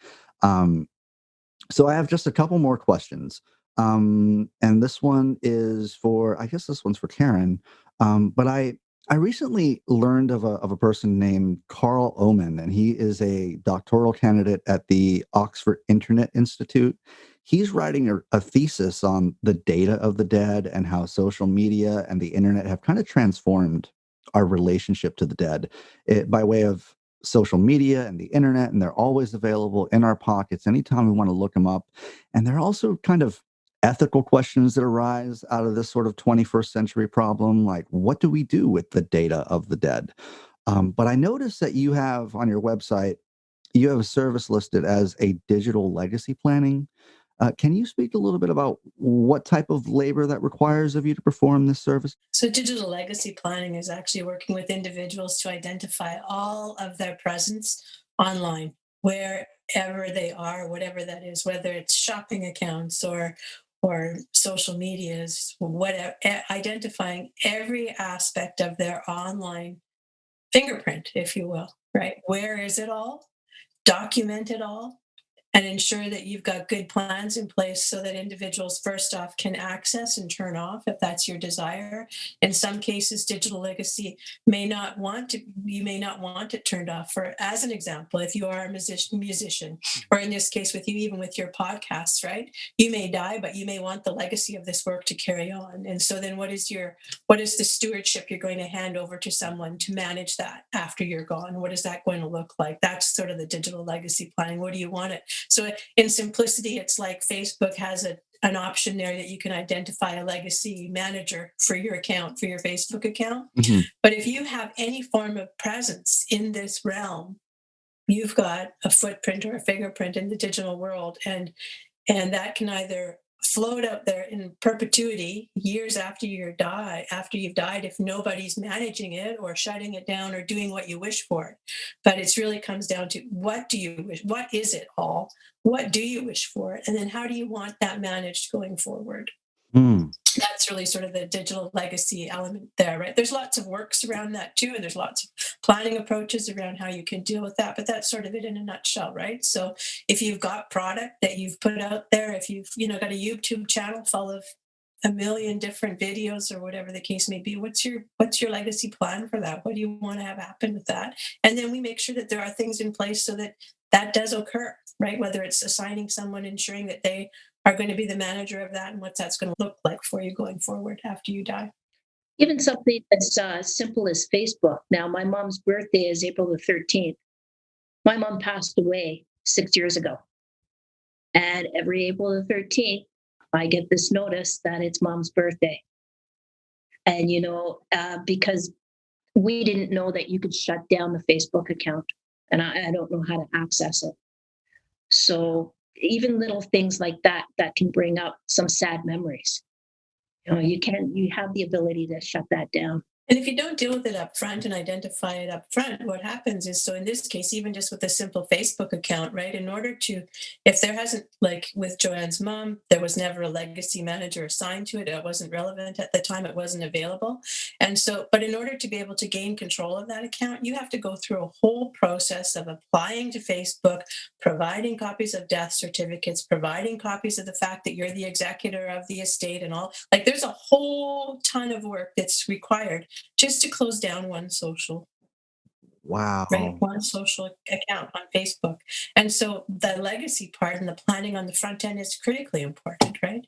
So I have just a couple more questions. And this one is I guess this one's for Karen. But I recently learned of a person named Carl Oman, and he is a doctoral candidate at the Oxford Internet Institute. He's writing a thesis on the data of the dead and how social media and the internet have kind of transformed our relationship to the dead, by way of social media and the internet, and they're always available in our pockets anytime we want to look them up. And there are also kind of ethical questions that arise out of this sort of 21st century problem, like what do we do with the data of the dead? But I noticed that you have on your website, you have a service listed as a digital legacy planning. Can you speak a little bit about what type of labor that requires of you to perform this service? So, digital legacy planning is actually working with individuals to identify all of their presence online, wherever they are, whatever that is, whether it's shopping accounts or social medias, whatever, identifying every aspect of their online fingerprint, if you will, right? Where is it all? Document it all, and ensure that you've got good plans in place so that individuals first off can access and turn off if that's your desire. In some cases, digital legacy you may not want it turned off. For as an example, if you are a musician, or in this case with you, even with your podcasts, right? You may die, but you may want the legacy of this work to carry on. And so then what is the stewardship you're going to hand over to someone to manage that after you're gone? What is that going to look like? That's sort of the digital legacy planning. What do you want it? So in simplicity, it's like Facebook has an option there that you can identify a legacy manager for your account, for your Facebook account. Mhm. But if you have any form of presence in this realm, you've got a footprint or a fingerprint in the digital world. And that can either float out there in perpetuity years after you've died, if nobody's managing it or shutting it down or doing what you wish for it. But it really comes down to, what do you wish? What is it all? What do you wish for? And then how do you want that managed going forward? Mm. That's really sort of the digital legacy element there, right? There's lots of works around that too, and there's lots of planning approaches around how you can deal with that, but that's sort of it in a nutshell, right? So if you've got product that you've put out there, if you've got a YouTube channel full of a million different videos or whatever the case may be, what's your legacy plan for that? What do you want to have happen with that? And then we make sure that there are things in place so that that does occur, right? Whether it's assigning someone, ensuring that they are going to be the manager of that, and what that's going to look like for you going forward after you die. Even something as simple as Facebook. Now, my mom's birthday is April the 13th. My mom passed away 6 years ago. And every April the 13th, I get this notice that it's mom's birthday. And, because we didn't know that you could shut down the Facebook account, and I don't know how to access it. So even little things like that can bring up some sad memories. You have the ability to shut that down. And if you don't deal with it up front and identify it up front, what happens is, so in this case, even just with a simple Facebook account, right? In order to, if there hasn't, like with Joanne's mom, there was never a legacy manager assigned to it. It wasn't relevant at the time. It wasn't available. And so, but in order to be able to gain control of that account, you have to go through a whole process of applying to Facebook, providing copies of death certificates, providing copies of the fact that you're the executor of the estate and all. Like there's a whole ton of work that's required just to close down one social, right? Wow. One social account on Facebook. And so the legacy part and the planning on the front end is critically important, right?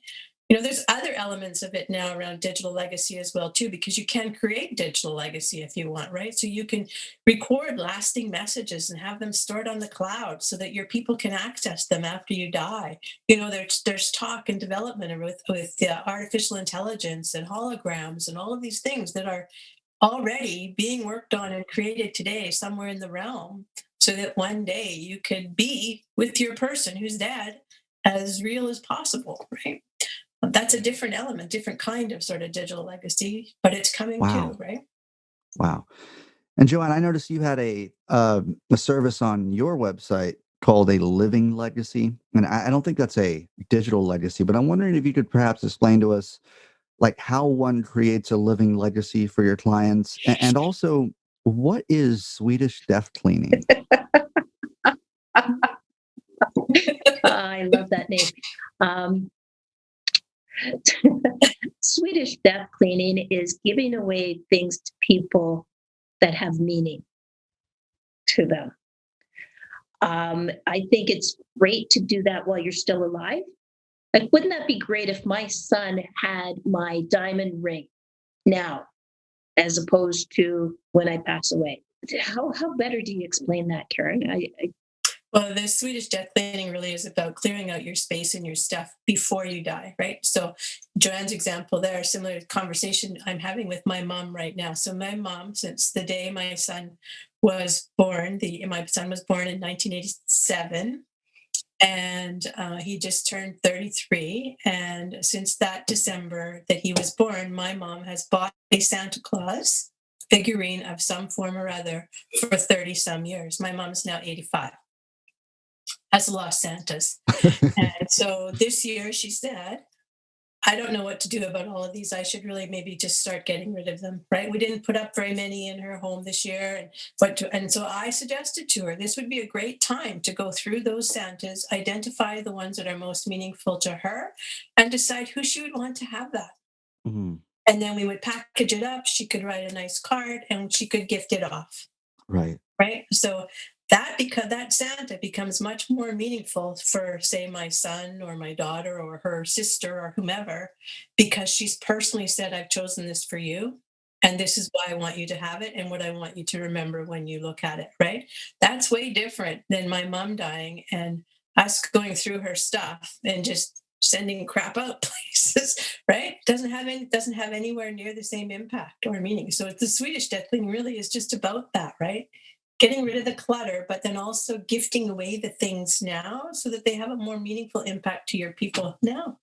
There's other elements of it now around digital legacy as well too, because you can create digital legacy if you want, right? So you can record lasting messages and have them stored on the cloud so that your people can access them after you die. There's talk and development with artificial intelligence and holograms and all of these things that are already being worked on and created today somewhere in the realm, so that one day you could be with your person who's dead as real as possible, right? That's a different element, different kind of sort of digital legacy, but it's coming too, Wow. right? Wow. And Joanne, I noticed you had a service on your website called a living legacy. And I don't think that's a digital legacy, but I'm wondering if you could perhaps explain to us like how one creates a living legacy for your clients, and also what is Swedish death cleaning? I love that name. Swedish death cleaning is giving away things to people that have meaning to them. I think it's great to do that while you're still alive. Like, wouldn't that be great if my son had my diamond ring now, as opposed to when I pass away? How better do you explain that, Karen? Well, the Swedish death cleaning really is about clearing out your space and your stuff before you die, right? So Joanne's example there, similar conversation I'm having with my mom right now. So my mom, since the day my son was born, my son was born in 1987, and he just turned 33. And since that December that he was born, my mom has bought a Santa Claus figurine of some form or other for 30 some years. My mom's now 85. Has a lot of Santas. And so this year she said, I don't know what to do about all of these. I should really maybe just start getting rid of them, right? We didn't put up very many in her home this year. And so I suggested to her, this would be a great time to go through those Santas, identify the ones that are most meaningful to her, and decide who she would want to have that. Mm-hmm. And then we would package it up. She could write a nice card and she could gift it off. Right. Right. So because that Santa becomes much more meaningful for, say, my son or my daughter or her sister or whomever, because she's personally said, I've chosen this for you. And this is why I want you to have it and what I want you to remember when you look at it. Right. That's way different than my mom dying and us going through her stuff and just sending crap out places, right? Doesn't have anywhere near the same impact or meaning. So the Swedish death cleaning really is just about that, right? Getting rid of the clutter, but then also gifting away the things now so that they have a more meaningful impact to your people now.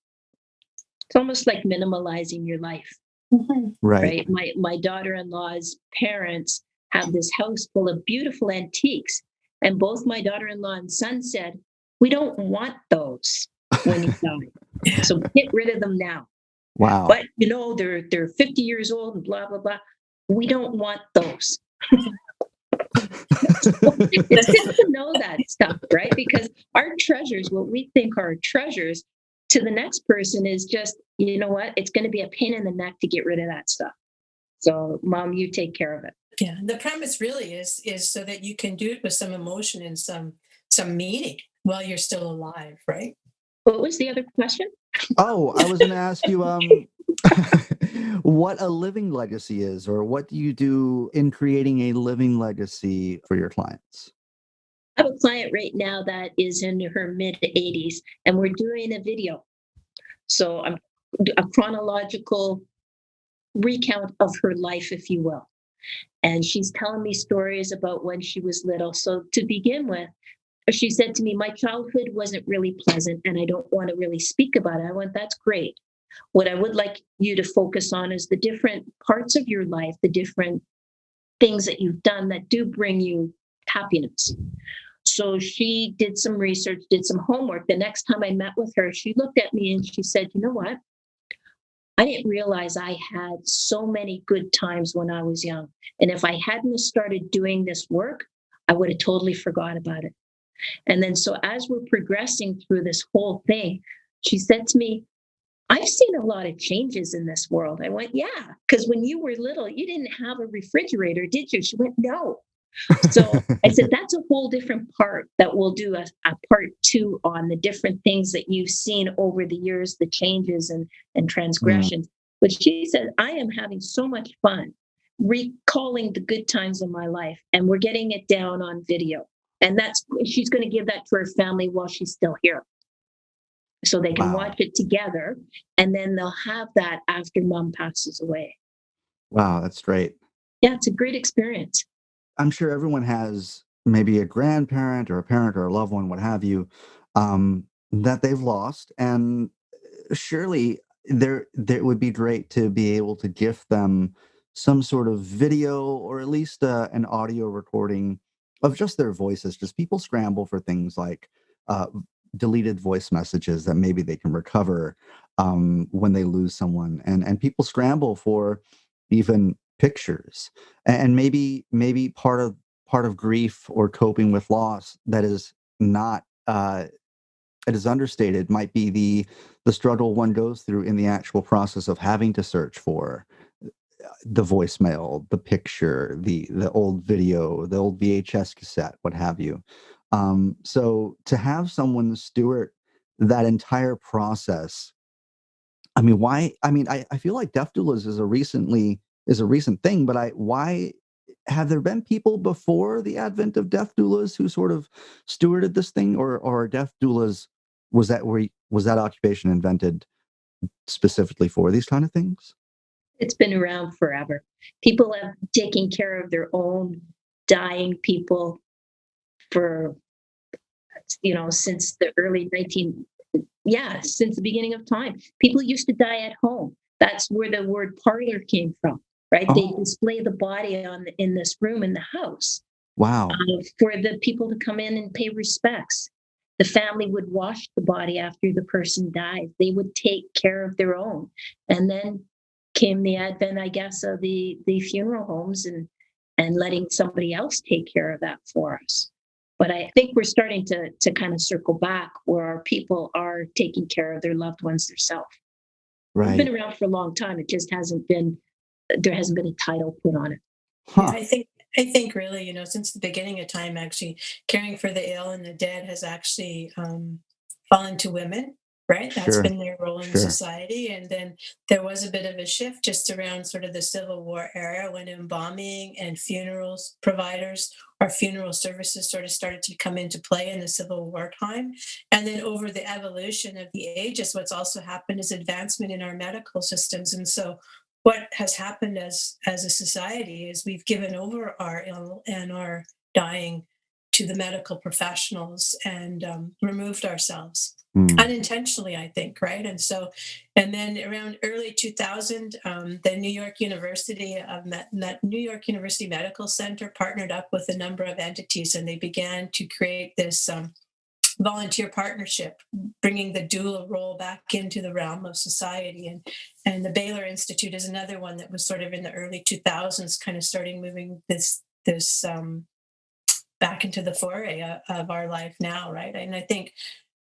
It's almost like minimalizing your life. Mm-hmm. Right. My daughter-in-law's parents have this house full of beautiful antiques, and both my daughter-in-law and son said, we don't want those when you die. So get rid of them now. Wow. But they're 50 years old and blah blah blah. We don't want those. It's good to know that stuff, right? Because our treasures, what we think are treasures, to the next person is just, you know what? It's going to be a pain in the neck to get rid of that stuff. So, Mom, you take care of it. Yeah, the premise really is so that you can do it with some emotion and some meaning while you're still alive, right? What was the other question? Oh, I was going to ask you what a living legacy is, or what do you do in creating a living legacy for your clients? I have a client right now that is in her mid 80s, and we're doing a video. So I'm a chronological recount of her life, if you will. And she's telling me stories about when she was little. So to begin with, she said to me, my childhood wasn't really pleasant and I don't want to really speak about it. I went, that's great. What I would like you to focus on is the different parts of your life, the different things that you've done that do bring you happiness. So she did some research, did some homework. The next time I met with her, she looked at me and she said, you know what? I didn't realize I had so many good times when I was young. And if I hadn't started doing this work, I would have totally forgot about it. And then so as we're progressing through this whole thing, she said to me, I've seen a lot of changes in this world. I went, yeah, because when you were little, you didn't have a refrigerator, did you? She went, no. So I said, that's a whole different part that we'll do a part 2 on, the different things that you've seen over the years, the changes and transgressions. But she said, I am having so much fun recalling the good times in my life, and we're getting it down on video. And she's going to give that to her family while she's still here, so they can watch it together, and then they'll have that after mom passes away. Wow, that's great. Yeah, it's a great experience. I'm sure everyone has maybe a grandparent or a parent or a loved one, what have you, that they've lost. And surely there would be great to be able to gift them some sort of video, or at least an audio recording of just their voices. Just people scramble for things like deleted voice messages that maybe they can recover when they lose someone, and people scramble for even pictures, and maybe part of grief or coping with loss that is not it is understated might be the struggle one goes through in the actual process of having to search for the voicemail, the picture, the old video, the old VHS cassette, what have you. So to have someone steward that entire process, I mean, why? I mean, I feel like death doulas is a recent thing, but why have there been people before the advent of death doulas who sort of stewarded this thing, or death doulas, was that occupation invented specifically for these kind of things? It's been around forever. People have taken care of their own dying people for, since the early since the beginning of time. People used to die at home. That's where the word parlor came from, right? They display the body in this room in the house. Wow. For the people to come in and pay respects. The family would wash the body after the person died. They would take care of their own. And then came the advent, I guess, of the funeral homes and letting somebody else take care of that for us. But I think we're starting to kind of circle back where our people are taking care of their loved ones themselves. Right. It's been around for a long time. It just there hasn't been a title put on it. Huh. Yeah, I think really, since the beginning of time, actually, caring for the ill and the dead has actually fallen to women, right? That's been their role in society. And then there was a bit of a shift just around sort of the Civil War era, when embalming and funerals providers or funeral services sort of started to come into play in the Civil War time. And then over the evolution of the ages, what's also happened is advancement in our medical systems. And so what has happened as a society is we've given over our ill and our dying to the medical professionals and removed ourselves unintentionally, I think, right? And then around early 2000, the New York University Medical Center partnered up with a number of entities, and they began to create this volunteer partnership, bringing the doula role back into the realm of society. And the Baylor Institute is another one that was sort of in the early 2000s, kind of starting moving this back into the foray of our life now, right? And I think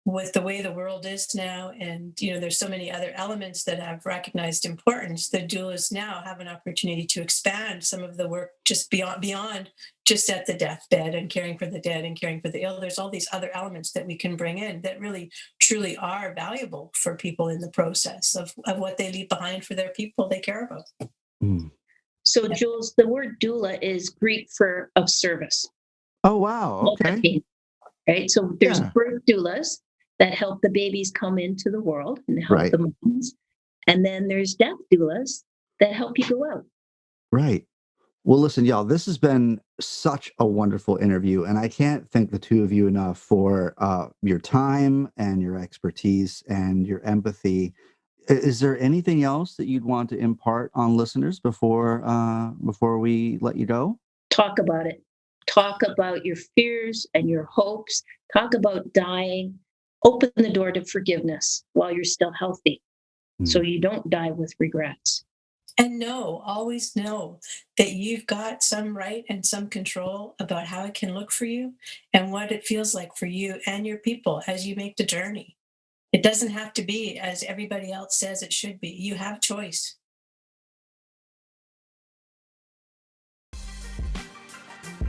with the way the world is now, and there's so many other elements that have recognized importance, the doulas now have an opportunity to expand some of the work just beyond just at the deathbed and caring for the dead and caring for the ill. There's all these other elements that we can bring in that really truly are valuable for people in the process of what they leave behind for their people they care about. So Jules, the word doula is Greek for of service. Oh wow, okay. Right, so there's birth doulas that help the babies come into the world and help the moms. And then there's death doulas that help you go out. Right. Well, listen, y'all, this has been such a wonderful interview, and I can't thank the two of you enough for your time and your expertise and your empathy. Is there anything else that you'd want to impart on listeners before we let you go? Talk about it. Talk about your fears and your hopes. Talk about dying. Open the door to forgiveness while you're still healthy, so you don't die with regrets. And always know that you've got some right and some control about how it can look for you and what it feels like for you and your people as you make the journey. It doesn't have to be as everybody else says it should be. You have choice.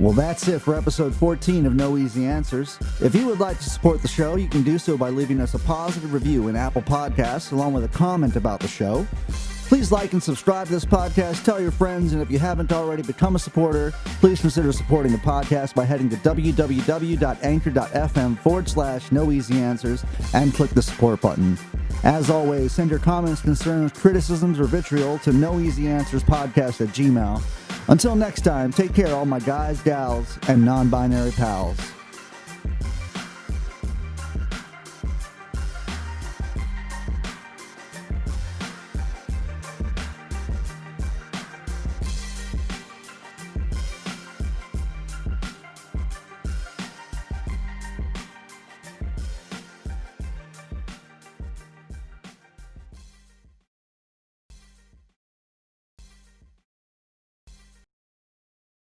Well, that's it for episode 14 of No Easy Answers. If you would like to support the show, you can do so by leaving us a positive review in Apple Podcasts, along with a comment about the show. Please like and subscribe to this podcast, tell your friends, and if you haven't already become a supporter, please consider supporting the podcast by heading to www.anchor.fm/noeasyanswers and click the support button. As always, send your comments, concerns, criticisms, or vitriol to noeasyanswerspodcast@gmail.com. Until next time, take care, all my guys, gals, and non-binary pals.